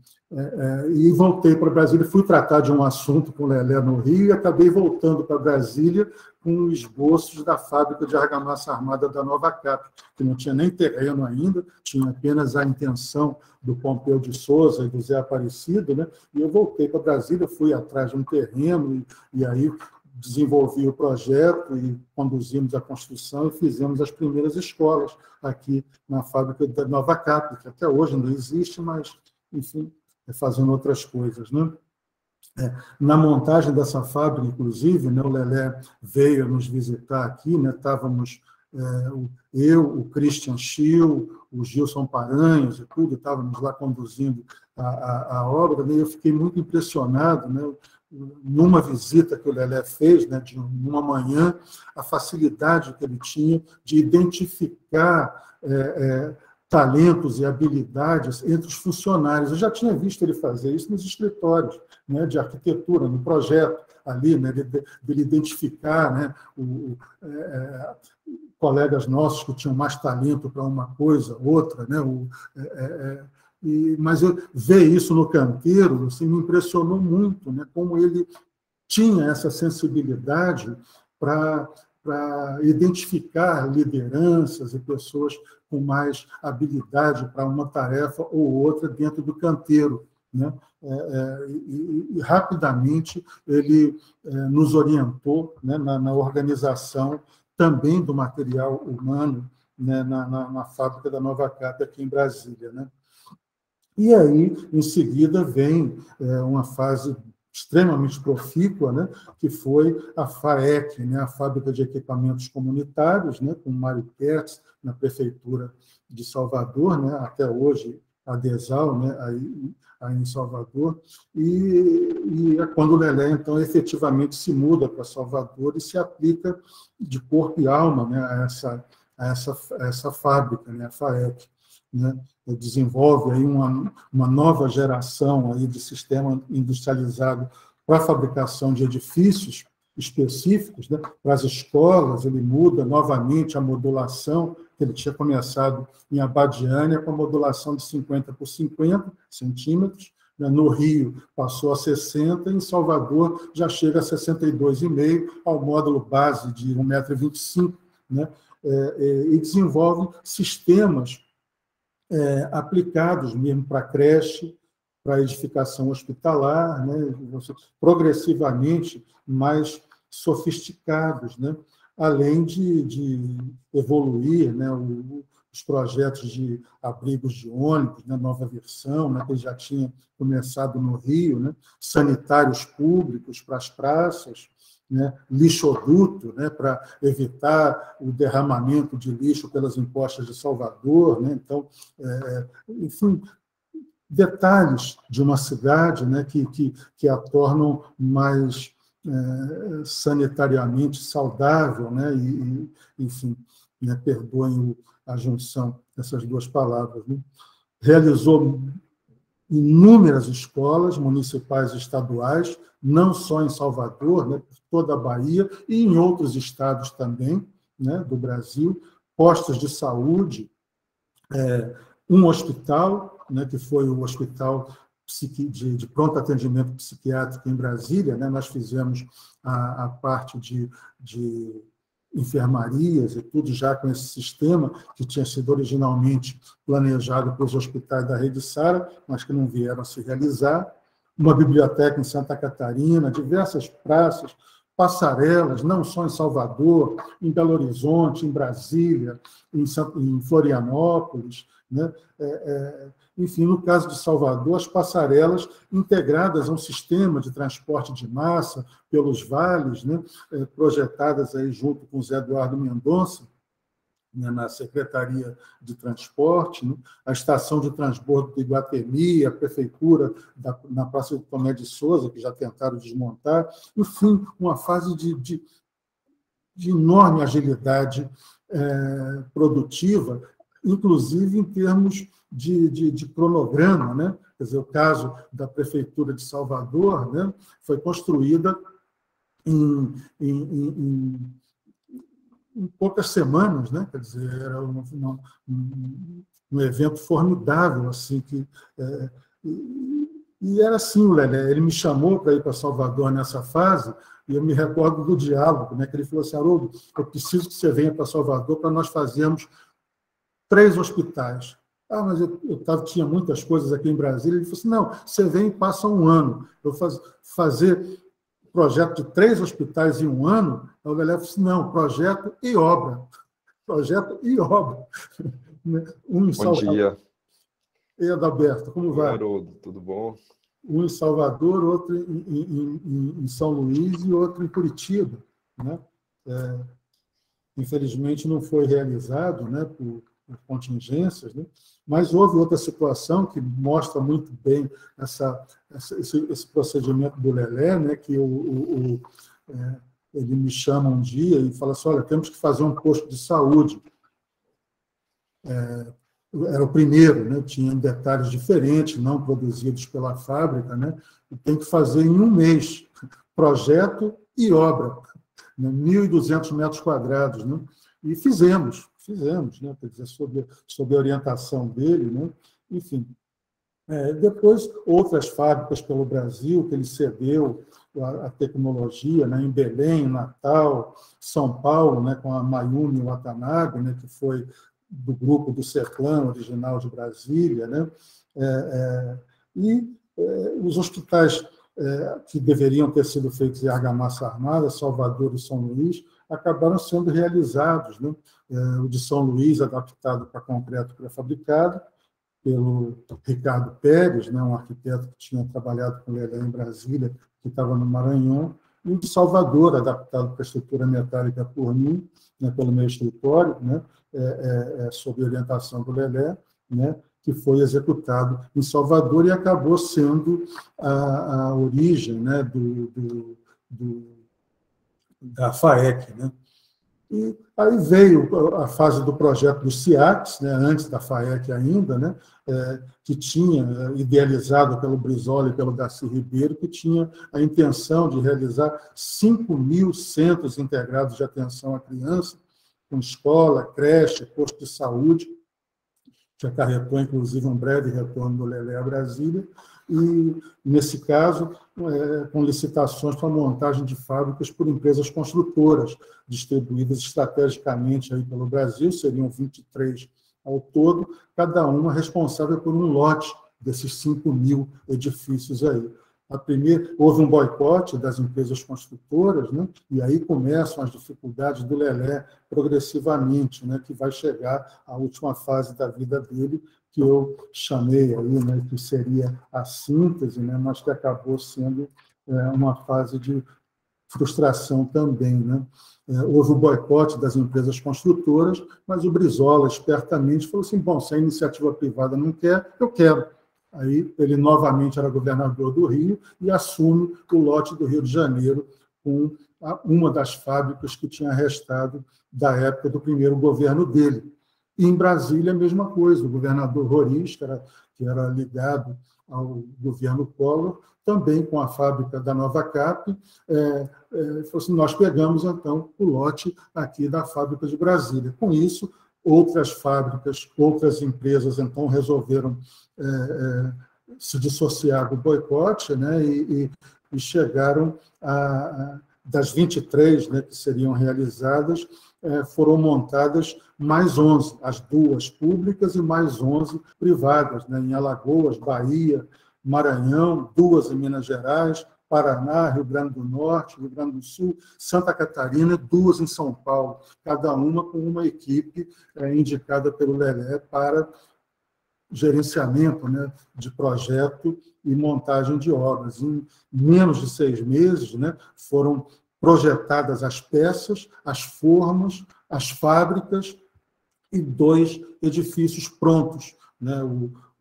e voltei para Brasília, fui tratar de um assunto com o Lelé no Rio e acabei voltando para Brasília com esboços da fábrica de argamassa armada da Nova Cap, que não tinha nem terreno ainda, tinha apenas a intenção do Pompeu de Souza e do Zé Aparecido, né? E eu voltei para Brasília, fui atrás de um terreno e aí desenvolvi o projeto e conduzimos a construção e fizemos as primeiras escolas aqui na fábrica da Nova Cap, que até hoje não existe, mas, enfim, fazendo outras coisas. Né? Na montagem dessa fábrica, inclusive, né, o Lelé veio nos visitar aqui, né, estávamos eu, o Christian Schill, o Gilson Paranhos e tudo, estávamos lá conduzindo a obra, né, e eu fiquei muito impressionado, né, numa visita que o Lelé fez, né, de uma manhã, a facilidade que ele tinha de identificar talentos e habilidades entre os funcionários. Eu já tinha visto ele fazer isso nos escritórios, né, de arquitetura, no projeto ali, né, dele identificar, né, colegas nossos que tinham mais talento para uma coisa, outra, né, mas ver isso no canteiro assim, me impressionou muito, né, como ele tinha essa sensibilidade para identificar lideranças e pessoas com mais habilidade para uma tarefa ou outra dentro do canteiro. Né? E rapidamente ele nos orientou, né, na organização também do material humano, né, na fábrica da Nova Cap aqui em Brasília. Né? E aí, em seguida, vem uma fase extremamente profícua, né, que foi a FAEC, né, a Fábrica de Equipamentos Comunitários, né, com Mário Kertz, na Prefeitura de Salvador, né, até hoje a DESAL, né, aí aí em Salvador, e é quando o Lelé, então, efetivamente se muda para Salvador e se aplica de corpo e alma, né, a essa fábrica, né, a FAEC, né, desenvolve aí uma nova geração aí de sistema industrializado para a fabricação de edifícios específicos, né, para as escolas. Ele muda novamente a modulação, que ele tinha começado em Abadiânia, com a modulação de 50 por 50 centímetros, né, no Rio passou a 60, em Salvador já chega a 62,5, ao módulo base de 1,25 m, né, e desenvolve sistemas aplicados mesmo para creche, para edificação hospitalar, né, progressivamente mais sofisticados, né, além de evoluir, né, os projetos de abrigos de ônibus, né, nova versão, né, que já tinha começado no Rio, né, sanitários públicos para as praças, né, lixoduto, né, para evitar o derramamento de lixo pelas encostas de Salvador, né, então, enfim, detalhes de uma cidade, né, que a tornam mais sanitariamente saudável, né, e enfim, né, perdoem a junção dessas duas palavras, né. Realizou inúmeras escolas municipais e estaduais, não só em Salvador, né, por toda a Bahia e em outros estados também, né, do Brasil, postos de saúde, um hospital, né, que foi o hospital de pronto atendimento psiquiátrico em Brasília, né, nós fizemos a parte de enfermarias e tudo já com esse sistema que tinha sido originalmente planejado para os hospitais da Rede Sara, mas que não vieram a se realizar. Uma biblioteca em Santa Catarina, diversas praças, passarelas, não só em Salvador, em Belo Horizonte, em Brasília, em Florianópolis, né? Enfim, no caso de Salvador, as passarelas integradas a um sistema de transporte de massa pelos vales, né? Projetadas aí junto com o Zé Eduardo Mendonça, né, na Secretaria de Transporte, né, a estação de transbordo do Iguatemi, a prefeitura na Praça do Tomé de Souza, que já tentaram desmontar, enfim, uma fase de enorme agilidade produtiva, inclusive em termos de cronograma, né? Quer dizer, o caso da Prefeitura de Salvador, né, foi construída em poucas semanas, né? Quer dizer, era um evento formidável, assim, e era assim o Lelé. Ele me chamou para ir para Salvador nessa fase, e eu me recordo do diálogo, né? Que ele falou assim: Haroldo, eu preciso que você venha para Salvador para nós fazermos 3 hospitais. Ah, mas eu tinha muitas coisas aqui em Brasília. Ele falou assim: não, você vem e passa um ano. Eu fazer projeto de 3 hospitais em um ano, o Lelé falou assim: não, projeto e obra. Projeto e obra. Um em Salvador. Bom dia. E Adalberto, como vai? Haroldo, tudo bom? Um em Salvador, outro em São Luís e outro em Curitiba, né? Infelizmente não foi realizado, né, por contingências, né? Mas houve outra situação que mostra muito bem esse procedimento do Lelé, né, que ele me chama um dia e fala assim: olha, temos que fazer um posto de saúde. Era o primeiro, né, tinha detalhes diferentes, não produzidos pela fábrica, né, e tem que fazer em um mês, projeto e obra, né, 1.200 metros quadrados, né, e fizemos, né, quer dizer, sob a orientação dele, né, enfim. Depois, outras fábricas pelo Brasil, que ele cedeu a tecnologia, né, em Belém, Natal, São Paulo, né, com a Mayumi Watanabe, né, que foi do grupo do CEPLAN, original de Brasília, né, e os hospitais que deveriam ter sido feitos em argamassa armada, Salvador e São Luís, acabaram sendo realizados, né? O de São Luís, adaptado para concreto pré-fabricado, pelo Ricardo Pérez, né, um arquiteto que tinha trabalhado com ele em Brasília, que estava no Maranhão, e o de Salvador, adaptado para a estrutura metálica por mim, né, pelo meu escritório, né, sob orientação do Lelé, né, que foi executado em Salvador e acabou sendo a origem, né, da FAEC, né? E aí veio a fase do projeto dos SIACs, né, antes da FAEC ainda, né, que tinha, idealizado pelo Brizola e pelo Darcy Ribeiro, que tinha a intenção de realizar 5.000 centros integrados de atenção à criança, com escola, creche, posto de saúde, que acarretou, inclusive, um breve retorno do Lelé a Brasília, e, nesse caso, com licitações para a montagem de fábricas por empresas construtoras, distribuídas estrategicamente aí pelo Brasil, seriam 23 ao todo, cada uma responsável por um lote desses 5.000 edifícios aí. Houve um boicote das empresas construtoras, né? E aí começam as dificuldades do Lelé progressivamente, né? Que vai chegar à última fase da vida dele, que eu chamei aí, né? Que seria a síntese, né? Mas que acabou sendo uma fase de frustração também, né? Houve o boicote das empresas construtoras, mas o Brizola, espertamente, falou assim, bom, se a iniciativa privada não quer, eu quero. Aí ele novamente era governador do Rio e assume o lote do Rio de Janeiro com uma das fábricas que tinha restado da época do primeiro governo dele. E em Brasília, a mesma coisa, o governador Roriz, que era ligado ao governo Collor, também com a fábrica da Nova Cap, falou assim, nós pegamos, então, o lote aqui da fábrica de Brasília. Com isso, outras fábricas, outras empresas, então, resolveram se dissociar do boicote, né, e chegaram das 23, né, que seriam realizadas, foram montadas mais 11, as 2 públicas e mais 11 privadas, né, em Alagoas, Bahia, Maranhão, 2 em Minas Gerais, Paraná, Rio Grande do Norte, Rio Grande do Sul, Santa Catarina, 2 em São Paulo, cada uma com uma equipe indicada pelo Lelé para gerenciamento, né, de projeto e montagem de obras. Em menos de 6 meses, né, foram projetadas as peças, as formas, as fábricas e 2 edifícios prontos, né,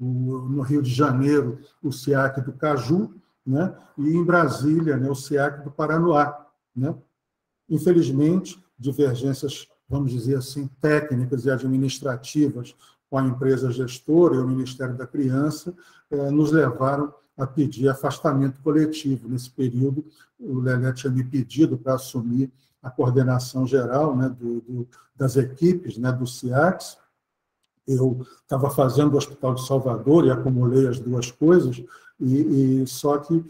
no Rio de Janeiro, o SIAC do Caju, né, e em Brasília, né, o SIAC do Paranoá, né. Infelizmente, divergências, vamos dizer assim, técnicas e administrativas com a empresa gestora e o Ministério da Criança, nos levaram a pedir afastamento coletivo. Nesse período, o Lelé tinha me pedido para assumir a coordenação geral, né, das equipes, né, do SIACs. Eu estava fazendo o Hospital de Salvador e acumulei as 2 coisas, e só que,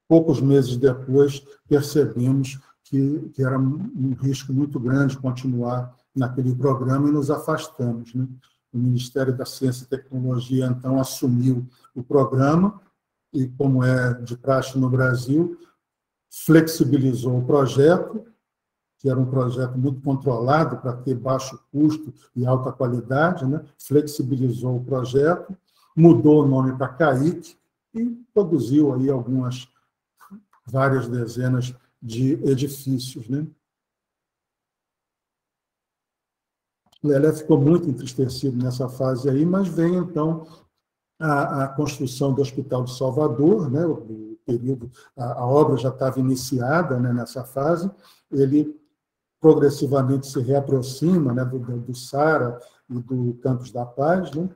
poucos meses depois, percebemos que era um risco muito grande continuar naquele programa e nos afastamos, né? O Ministério da Ciência e Tecnologia, então, assumiu o programa e, como é de praxe no Brasil, flexibilizou o projeto, que era um projeto muito controlado para ter baixo custo e alta qualidade, né? Flexibilizou o projeto, mudou o nome para CAIC e produziu aí várias dezenas de edifícios, né? O Lelé ficou muito entristecido nessa fase aí, mas vem, então, a construção do Hospital de Salvador, né? O período, a obra já estava iniciada, né, nessa fase, ele progressivamente se reaproxima, né, do SARA e do Campos da Paz, né?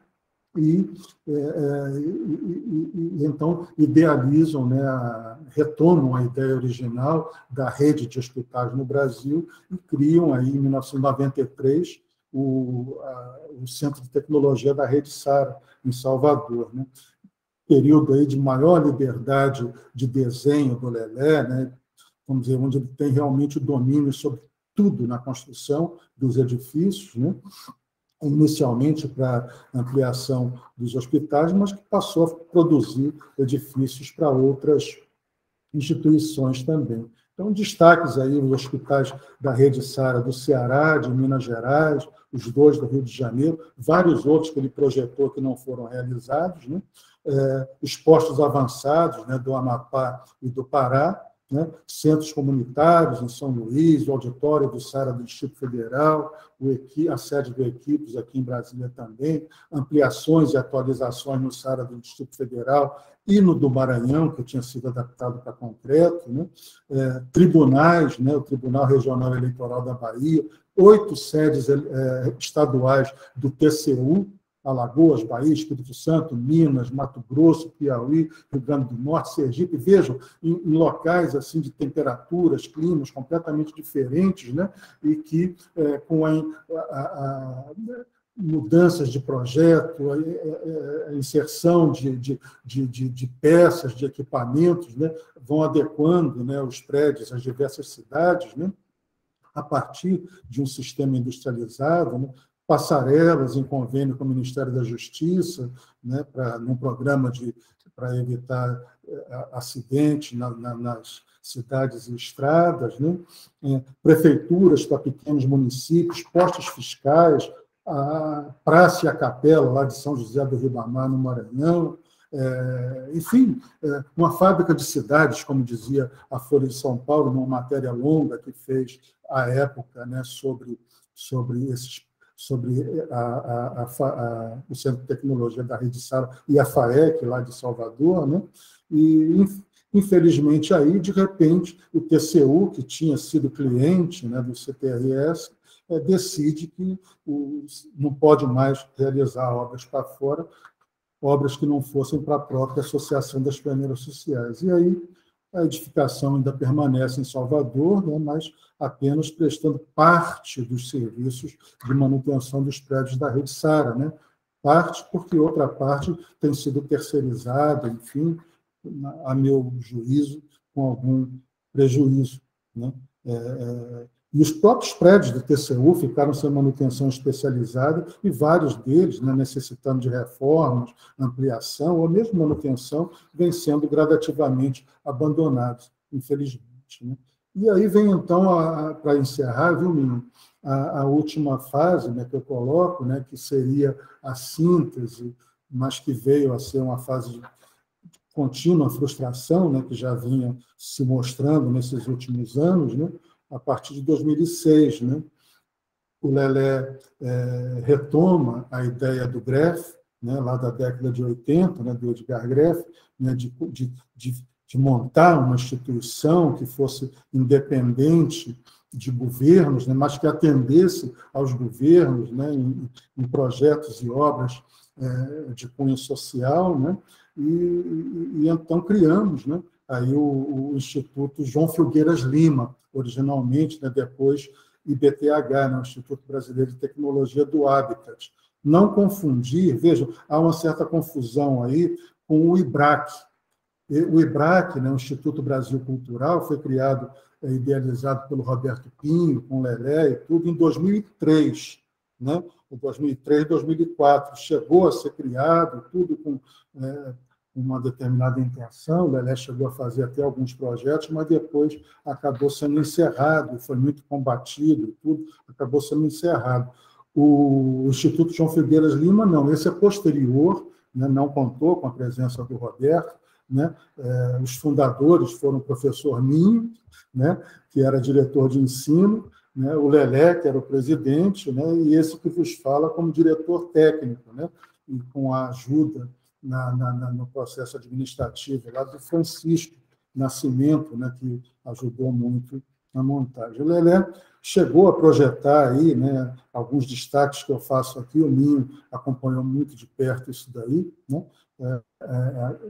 E então idealizam, né, retomam a ideia original da rede de hospitais no Brasil e criam aí, em 1993, o Centro de Tecnologia da Rede SARA, em Salvador, né? Período aí de maior liberdade de desenho do Lelé, né? Vamos dizer, onde ele tem realmente o domínio sobre tudo na construção dos edifícios, né? Inicialmente para ampliação dos hospitais, mas que passou a produzir edifícios para outras instituições também. Então, destaques aí os hospitais da Rede SARA do Ceará, de Minas Gerais, os 2 do Rio de Janeiro, vários outros que ele projetou que não foram realizados, né? Os postos avançados, né, do Amapá e do Pará, né? Centros comunitários em São Luís, o auditório do SARA do Distrito Federal, a sede do Equipes aqui em Brasília também, ampliações e atualizações no SARA do Distrito Federal e no do Maranhão, que tinha sido adaptado para concreto, né? Tribunais, né? O Tribunal Regional Eleitoral da Bahia, 8 sedes estaduais do TCU, Alagoas, Bahia, Espírito Santo, Minas, Mato Grosso, Piauí, Rio Grande do Norte, Sergipe. Vejam, em locais assim de temperaturas, climas completamente diferentes, né? E que, com mudanças de projeto, a inserção de peças, de equipamentos, né? Vão adequando, né, os prédios às diversas cidades, né? A partir de um sistema industrializado, né? Passarelas em convênio com o Ministério da Justiça, né, num programa para evitar acidentes nas cidades e estradas, né, prefeituras para pequenos municípios, postos fiscais, a Praça e a Capela, lá de São José do Ribamar, no Maranhão, enfim, uma fábrica de cidades, como dizia a Folha de São Paulo, numa matéria longa que fez à época, né, sobre o Centro de Tecnologia da Rede SARA e a FAEC, lá de Salvador, né? E, infelizmente, aí, de repente, o TCU, que tinha sido cliente, né, do CTRS, decide que não pode mais realizar obras para fora, obras que não fossem para a própria Associação das Peneiras Sociais. E aí a edificação ainda permanece em Salvador, né, mas apenas prestando parte dos serviços de manutenção dos prédios da Rede SARA, né? Parte porque outra parte tem sido terceirizada, enfim, a meu juízo, com algum prejuízo, né? E os próprios prédios do TCU ficaram sem manutenção especializada e vários deles, né, necessitando de reformas, ampliação ou mesmo manutenção, vêm sendo gradativamente abandonados, infelizmente, né? E aí vem, então, para encerrar, viu, Minho, a última fase, né, que eu coloco, né, que seria a síntese, mas que veio a ser uma fase de contínua frustração, né, que já vinha se mostrando nesses últimos anos, né, a partir de 2006, né? O Lelé retoma a ideia do Graeff, né, lá da década de 80, né, do Edgar Graeff, né, de montar uma instituição que fosse independente de governos, né, mas que atendesse aos governos, né, em projetos e obras de cunho social, né, e então criamos, né, aí o Instituto João Filgueiras Lima, originalmente, né, depois IBTH, né, o Instituto Brasileiro de Tecnologia do Habitat. Não confundir, vejam, há uma certa confusão aí com o IBRAC. O IBRAC, né, o Instituto Brasil Cultural, foi criado, idealizado pelo Roberto Pinho, com Lelé e tudo, em 2003, né? Em 2003, 2004, chegou a ser criado, tudo com uma determinada intenção. O Lelé chegou a fazer até alguns projetos, mas depois acabou sendo encerrado, foi muito combatido, tudo acabou sendo encerrado. O Instituto João Filgueiras Lima, não, esse é posterior, né, não contou com a presença do Roberto, né? Os fundadores foram o professor Minho, né, que era diretor de ensino, né, o Lelé, que era o presidente, né, e esse que vos fala como diretor técnico, né, e com a ajuda no processo administrativo lá do Francisco Nascimento, né, que ajudou muito na montagem. O Lelé chegou a projetar aí, né, alguns destaques que eu faço aqui. O Minho acompanhou muito de perto isso daí, né?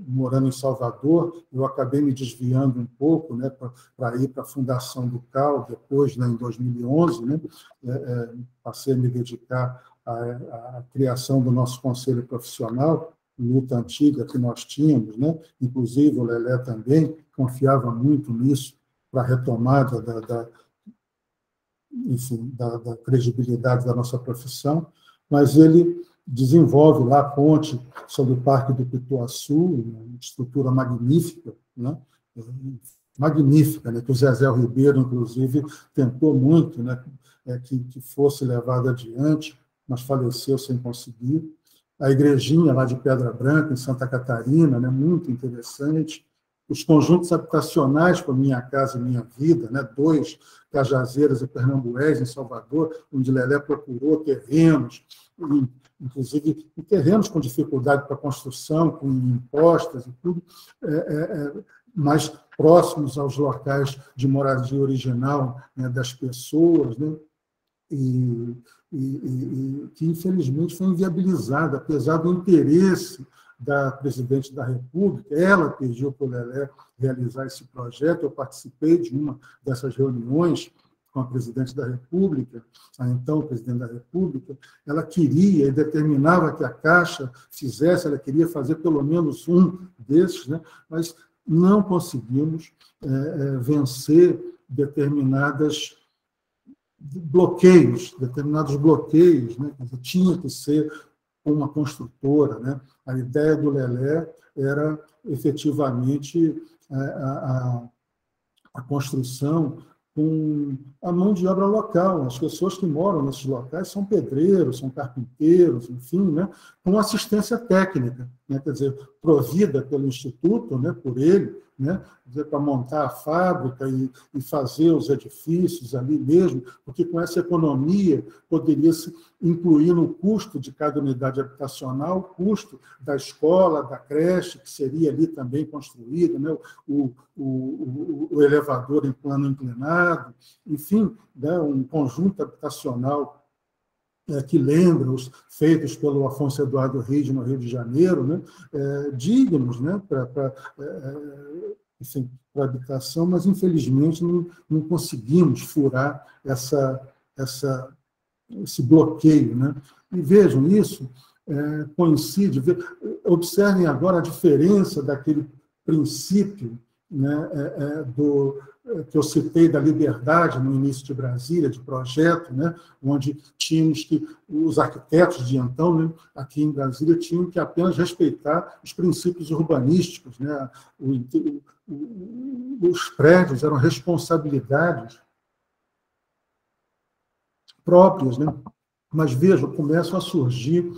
Morando em Salvador, eu acabei me desviando um pouco, né, para ir para a fundação do CAL, depois, né, em 2011, né, passei a me dedicar à criação do nosso conselho profissional, luta antiga que nós tínhamos, né? Inclusive o Lelé também confiava muito nisso para a retomada da credibilidade da nossa profissão, mas ele desenvolve lá a ponte sobre o Parque do Pituaçu, uma estrutura magnífica, né? Magnífica, né? Que o Zezé Ribeiro, inclusive, tentou muito, né, que fosse levada adiante, mas faleceu sem conseguir. A igrejinha lá de Pedra Branca, em Santa Catarina, né, muito interessante. os conjuntos habitacionais para Minha Casa e Minha Vida, né? 2, Cajazeiras e Pernambués, em Salvador, onde Lelé procurou terrenos, inclusive terrenos com dificuldade para construção, com impostas e tudo, mais próximos aos locais de moradia original, né, das pessoas, né? E que, infelizmente, foi inviabilizada, apesar do interesse da presidente da República. Ela pediu para o Lelé realizar esse projeto, eu participei de uma dessas reuniões com a presidente da República, a então presidente da República. Ela queria e determinava que a Caixa fizesse, ela queria fazer pelo menos um desses, né? Mas não conseguimos vencer determinados bloqueios, né? Tinha que ser uma construtora, né? A ideia do Lelé era, efetivamente, a construção com a mão de obra local. As pessoas que moram nesses locais são pedreiros, são carpinteiros, enfim, né? Com assistência técnica, né? Quer dizer, provida pelo Instituto, né? Por ele, né? Para montar a fábrica e fazer os edifícios ali mesmo, porque com essa economia poderia se incluir no custo de cada unidade habitacional o custo da escola, da creche, que seria ali também construída, né? O elevador em plano inclinado, enfim, né? Um conjunto habitacional que lembra os feitos pelo Afonso Eduardo Reis no Rio de Janeiro, né? Dignos, né? Para habitação, mas, infelizmente, não conseguimos furar esse bloqueio, né? E vejam, isso coincide. Observem agora a diferença daquele princípio, né, que eu citei da liberdade no início de Brasília, de projeto, né, onde tínhamos que, os arquitetos de então, né, aqui em Brasília, tinham que apenas respeitar os princípios urbanísticos, né, os prédios eram responsabilidades próprias, né? Mas vejam, começam a surgir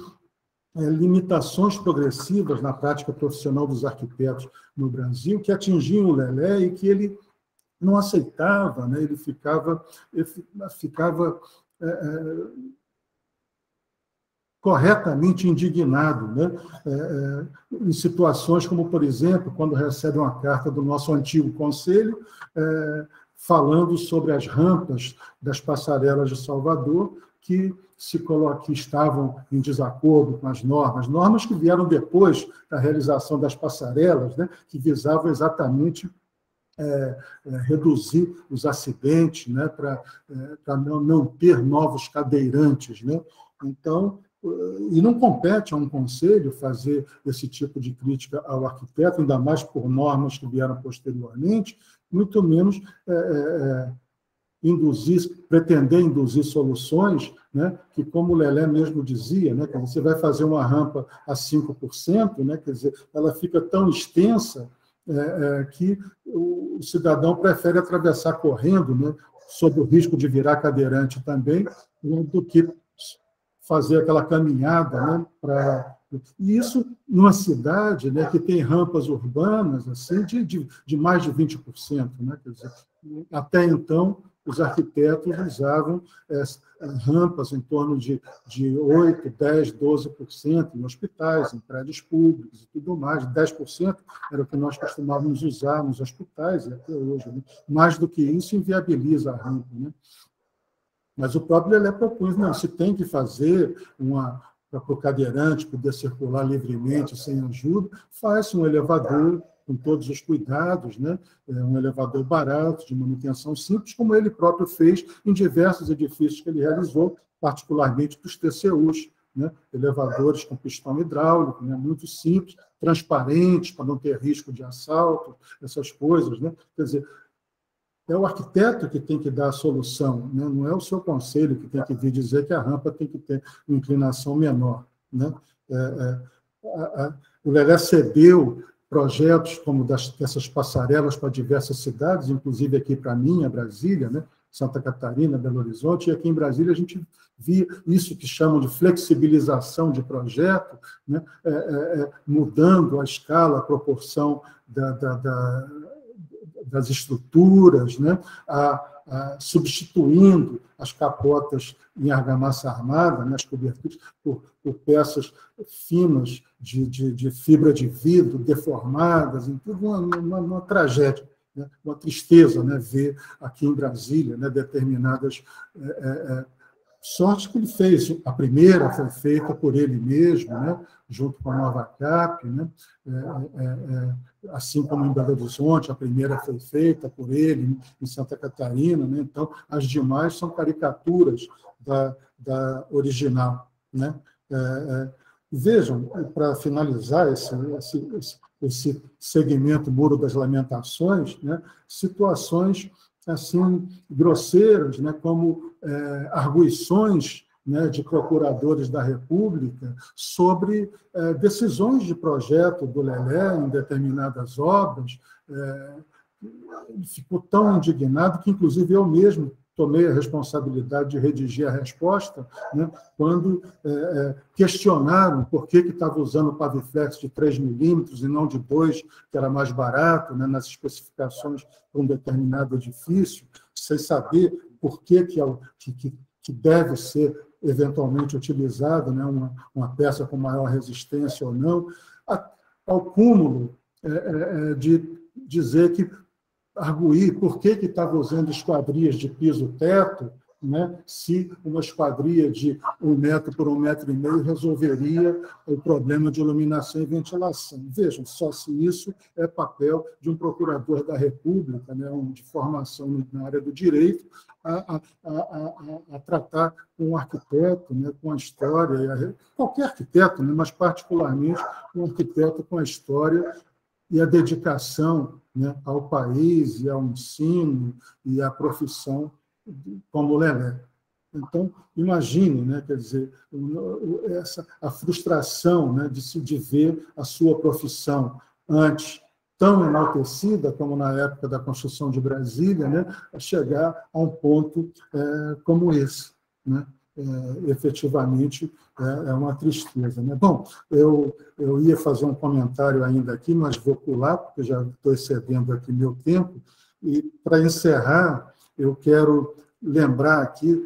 limitações progressivas na prática profissional dos arquitetos no Brasil, que atingiam o Lelé e que ele não aceitava, né? Ele ficava corretamente indignado, né? Em situações como, por exemplo, quando recebe uma carta do nosso antigo conselho, falando sobre as rampas das passarelas de Salvador, que estavam em desacordo com as normas que vieram depois da realização das passarelas, né, que visavam exatamente reduzir os acidentes, né, para não ter novos cadeirantes, né? Então, e não compete a um conselho fazer esse tipo de crítica ao arquiteto, ainda mais por normas que vieram posteriormente, muito menos pretender induzir soluções, né, que, como o Lelé mesmo dizia, né, que você vai fazer uma rampa a 5%, né, quer dizer, ela fica tão extensa que o cidadão prefere atravessar correndo, né, sob o risco de virar cadeirante também, né, do que fazer aquela caminhada, né, E isso numa cidade, né, que tem rampas urbanas assim, de mais de 20%. Né? Quer dizer, até então, os arquitetos usavam rampas em torno de 8%, 10%, 12% em hospitais, em prédios públicos e tudo mais. 10% era o que nós costumávamos usar nos hospitais, e até hoje. Né? Mais do que isso, inviabiliza a rampa. Né? Mas o próprio Lelé propôs, não, se tem que fazer para o cadeirante poder circular livremente, sem ajuda, faz-se um elevador com todos os cuidados, né? Um elevador barato, de manutenção simples, como ele próprio fez em diversos edifícios que ele realizou, particularmente dos TCUs, né? Elevadores com pistão hidráulico, né? Muito simples, transparentes, para não ter risco de assalto, essas coisas. Né? Quer dizer, é o arquiteto que tem que dar a solução, né? Não é o seu conselho que tem que vir dizer que a rampa tem que ter uma inclinação menor. Né? O Lelé cedeu projetos como dessas passarelas para diversas cidades, inclusive aqui para mim, a Brasília, né? Santa Catarina, Belo Horizonte, e aqui em Brasília a gente via isso que chamam de flexibilização de projeto, né, mudando a escala, a proporção das estruturas, né, substituindo as capotas em argamassa armada, né, as coberturas, por peças finas de fibra de vidro, deformadas, em tudo uma tragédia, né, uma tristeza, né, ver aqui em Brasília, né, determinadas... Sorte que ele fez. A primeira foi feita por ele mesmo, né, junto com a Nova Cap, né, assim como em Belo Horizonte, a primeira foi feita por ele em Santa Catarina, né, então as demais são caricaturas da original, né. Vejam, para finalizar esse segmento Muro das Lamentações, né, situações assim grosseiras, né, como arguições, né, de procuradores da República sobre decisões de projeto do Lelé em determinadas obras. Ficou tão indignado que, inclusive, eu mesmo tomei a responsabilidade de redigir a resposta, né, quando questionaram por que estava usando paviflex de 3 milímetros e não de 2, que era mais barato, né, nas especificações para um determinado edifício, sem saber por que deve ser eventualmente utilizado, né, uma peça com maior resistência ou não, ao cúmulo de dizer que arguir por que estava usando esquadrias de piso-teto, né, se uma esquadria de 1 metro por 1,5 metro resolveria o problema de iluminação e ventilação. Vejam, só se isso é papel de um procurador da República, né, de formação na área do direito, a tratar com um arquiteto, né, com a história, qualquer arquiteto, né, mas particularmente um arquiteto com a história e a dedicação, né, ao país e ao ensino e à profissão como o Lelé. Então, imagine, né, quer dizer, a frustração, né, de ver a sua profissão antes tão enaltecida como na época da construção de Brasília, né, a chegar a um ponto como esse, né? Efetivamente é uma tristeza, né? Bom, eu ia fazer um comentário ainda aqui, mas vou pular, porque já estou excedendo aqui meu tempo, e para encerrar, eu quero lembrar aqui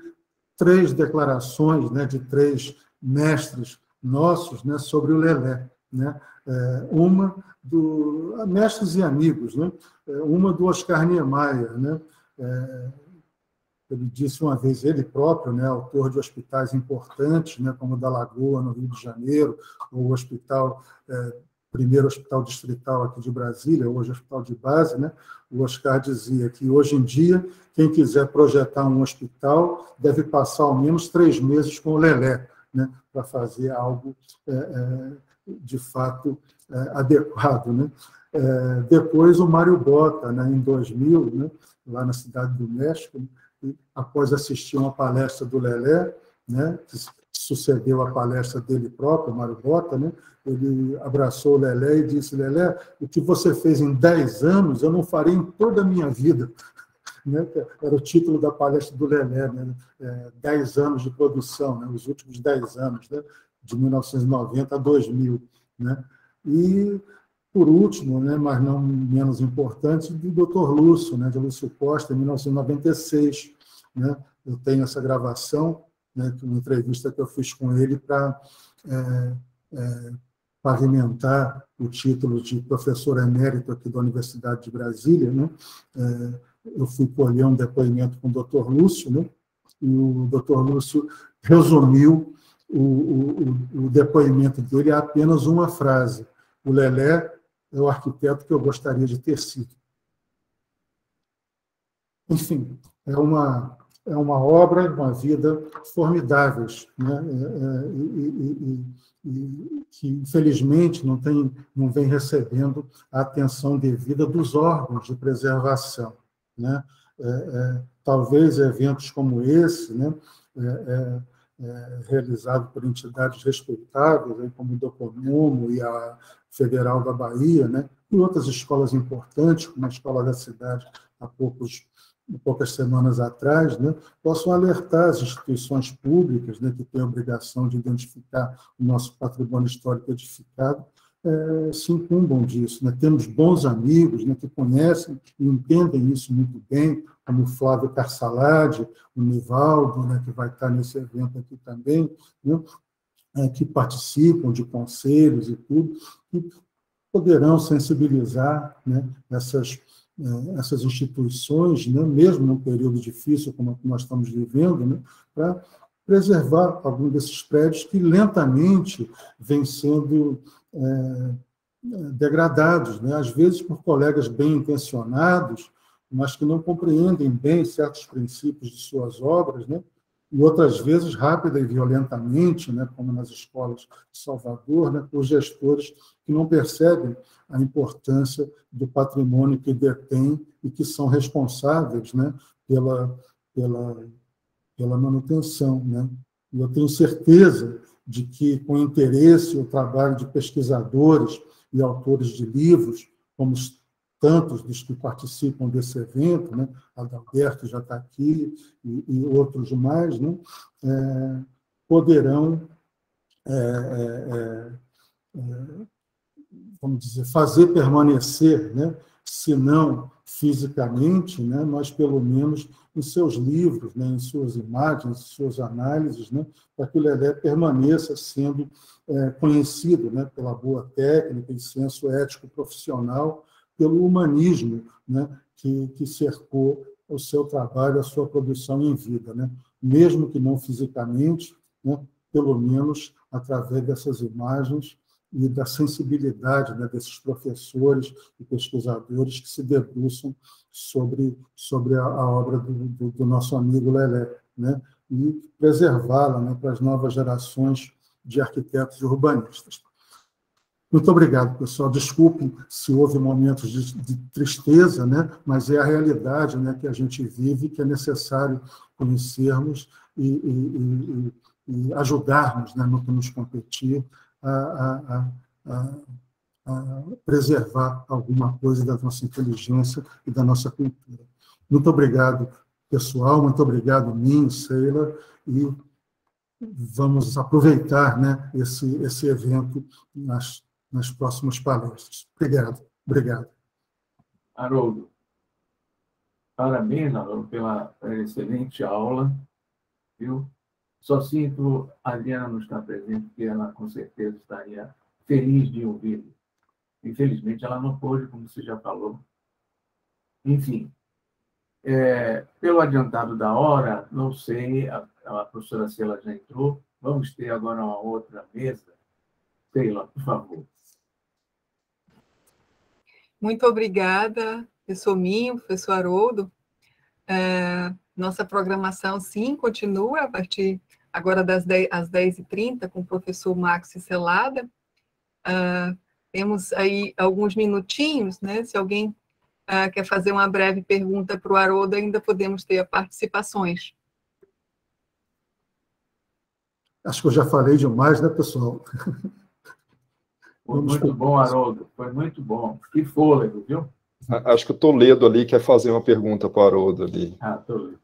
3 declarações, né, de 3 mestres nossos, né, sobre o Lelé, né? Uma mestres e amigos, né? Uma do Oscar Niemeyer, né? Ele disse uma vez, ele próprio, né, autor de hospitais importantes, né, como o da Lagoa, no Rio de Janeiro, ou o primeiro hospital distrital aqui de Brasília, hoje hospital de base, né, o Oscar dizia que, hoje em dia, quem quiser projetar um hospital deve passar ao menos 3 meses com o Lelé, né, para fazer algo, de fato, adequado, né. Depois, o Mário Bota, né, em 2000, né, lá na Cidade do México, após assistir uma palestra do Lelé, né, que sucedeu a palestra dele próprio, Mário Bota, né, ele abraçou o Lelé e disse: Lelé, o que você fez em 10 anos, eu não farei em toda a minha vida. Né, era o título da palestra do Lelé, né, 10 anos de produção, né, os últimos 10 anos, né, de 1990 a 2000. Né, e, por último, né, mas não menos importante, do Dr. Lúcio, né, de Lúcio Costa, em 1996. Né, eu tenho essa gravação, né, uma entrevista que eu fiz com ele para pavimentar o título de professor emérito aqui da Universidade de Brasília. Né, eu fui colher um depoimento com o Dr. Lúcio, né, e o Dr. Lúcio resumiu o depoimento dele a apenas uma frase: o Lelé é o arquiteto que eu gostaria de ter sido. Enfim, é uma obra, uma vida formidáveis, né? E que, infelizmente, não vem recebendo a atenção devida dos órgãos de preservação. Né? Talvez eventos como esse, né, realizado por entidades respeitáveis, né, como o Doconomo e a Federal da Bahia, né, e outras escolas importantes, como a Escola da Cidade, há poucos poucas semanas atrás, né, possam alertar as instituições públicas, né, que têm a obrigação de identificar o nosso patrimônio histórico edificado, se incumbam disso. Né? Temos bons amigos, né, que conhecem e entendem isso muito bem, como o Flávio Carsalade, o Nivaldo, né, que vai estar nesse evento aqui também, né, que participam de conselhos e tudo, que poderão sensibilizar, né, essas instituições, né, mesmo num período difícil como o que nós estamos vivendo, né, para preservar algum desses prédios que lentamente vêm sendo degradados, né, às vezes por colegas bem intencionados, mas que não compreendem bem certos princípios de suas obras, né, e outras vezes rápida e violentamente, né, como nas escolas de Salvador, né, por gestores que não percebem a importância do patrimônio que detêm e que são responsáveis, né, pela manutenção. Né? E eu tenho certeza de que, com interesse, o trabalho de pesquisadores e autores de livros, como tantos dos que participam desse evento, né? Adalberto já está aqui, e outros mais, né? Poderão, vamos dizer, fazer permanecer, né? Se não fisicamente, né? Mas pelo menos em seus livros, né? Em suas imagens, em suas análises, né? Para que o Lelé permaneça sendo conhecido, né? Pela boa técnica e senso ético profissional, pelo humanismo, né, que cercou o seu trabalho, a sua produção em vida, né? Mesmo que não fisicamente, né, pelo menos através dessas imagens e da sensibilidade, né, desses professores e pesquisadores que se debruçam sobre a obra do nosso amigo Lelé, né, e preservá-la, né, para as novas gerações de arquitetos e urbanistas. Muito obrigado, pessoal. Desculpem se houve momentos de tristeza, né? Mas é a realidade, né, que a gente vive, que é necessário conhecermos e ajudarmos, né, no que nos competir a preservar alguma coisa da nossa inteligência e da nossa cultura. Muito obrigado, pessoal. Muito obrigado, Minho, Sheila, e vamos aproveitar, né, esse evento nas próximas palestras. Obrigado. Haroldo, parabéns, Haroldo, pela excelente aula, viu? Só sinto a Adriana não estar presente, porque ela com certeza estaria feliz de ouvir. Infelizmente, ela não pôde, como você já falou. Enfim, pelo adiantado da hora, não sei, a professora Sheila já entrou, vamos ter agora uma outra mesa. Sheila, por favor. Muito obrigada, professor Minho, professor Haroldo. Nossa programação, sim, continua a partir agora às 10h30, com o professor Max Celada. Temos aí alguns minutinhos, né? Se alguém quer fazer uma breve pergunta para o Haroldo, ainda podemos ter participações. Acho que eu já falei demais, né, pessoal? Foi muito bom, Haroldo. Foi muito bom. Que fôlego, viu? Acho que o Toledo ali quer fazer uma pergunta para o Haroldo ali. Toledo.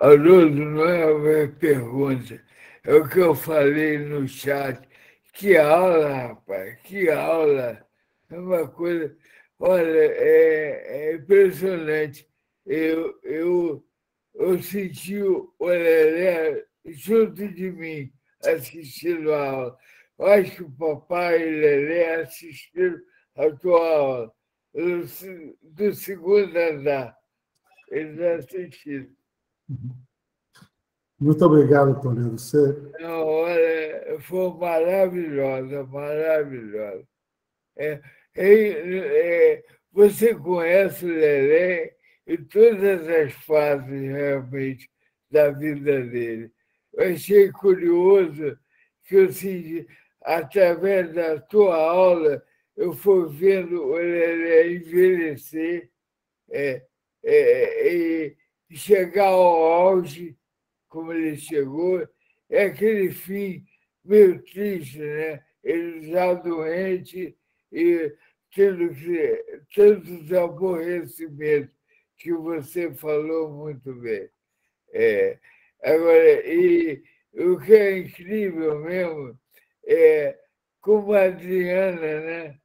Haroldo, não é uma pergunta. É o que eu falei no chat. Que aula, rapaz. Que aula. É uma coisa... Olha, é impressionante. Eu senti o Lelé junto de mim, assistindo a aula. Eu acho que o papai e o Lelé assistiram a tua aula do segundo andar. Eles assistiram. Muito obrigado, Toledo. Não, olha, foi maravilhosa, maravilhosa. Você conhece o Lelé em todas as fases, realmente, da vida dele. Eu achei curioso que eu senti, através da tua aula, eu fui vendo o Lelé envelhecer e chegar ao auge, como ele chegou, é aquele fim meio triste, né? Ele já doente e tendo tantos aborrecimentos que você falou muito bem. Agora, e o que é incrível mesmo é como a Adriana, né,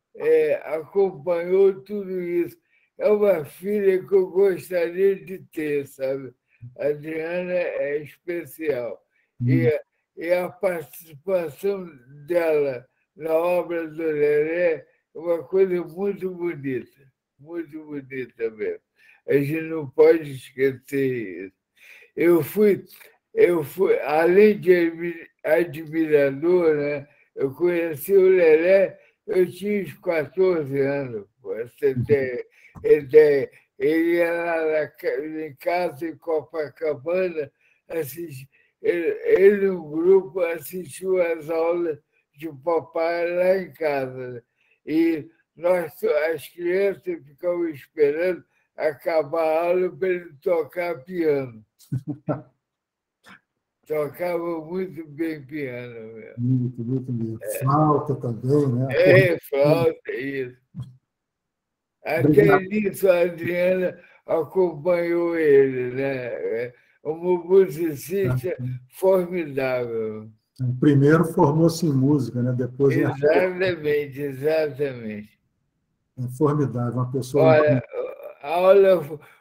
acompanhou tudo isso. É uma filha que eu gostaria de ter, sabe? A Adriana é especial. E a participação dela na obra do Lelé é uma coisa muito bonita mesmo. A gente não pode esquecer isso. Eu fui, além de admirador, né, eu conheci o Lelé, eu tinha uns 14 anos. Pô, você tem ideia. Ele ia lá em casa, em Copacabana, ele no grupo assistiu às aulas de papai lá em casa. Né? E nós, as crianças ficavam esperando acabar a aula para ele tocar piano. Tocava muito bem piano. Meu. Muito bem. Flauta também, né? Flauta, isso. Até nisso a Adriana acompanhou ele, né? Um musicista formidável. Primeiro formou-se em música, né? Depois Exatamente. É formidável, uma pessoa.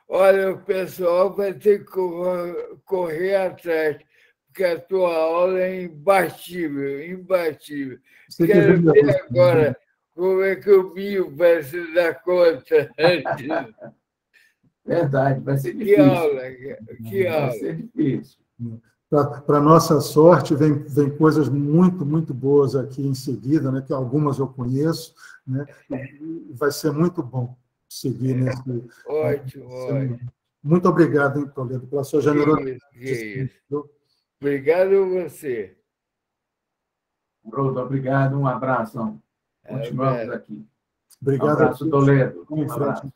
Olha, o pessoal vai ter que correr atrás, porque a tua aula é imbatível. Quero ver agora como é que o Binho vai se dar conta. Verdade, vai ser difícil. Que aula. Vai ser difícil. Para nossa sorte, vem coisas muito, muito boas aqui em seguida, né? Que algumas eu conheço, né? Vai ser muito bom seguir nesse. Ótimo. Muito obrigado, hein, Toledo, pela sua generosidade. Que isso. Obrigado a você. Bruno, obrigado, um abraço. Continuamos aqui. Obrigado. Um abraço, Toledo. Um abraço.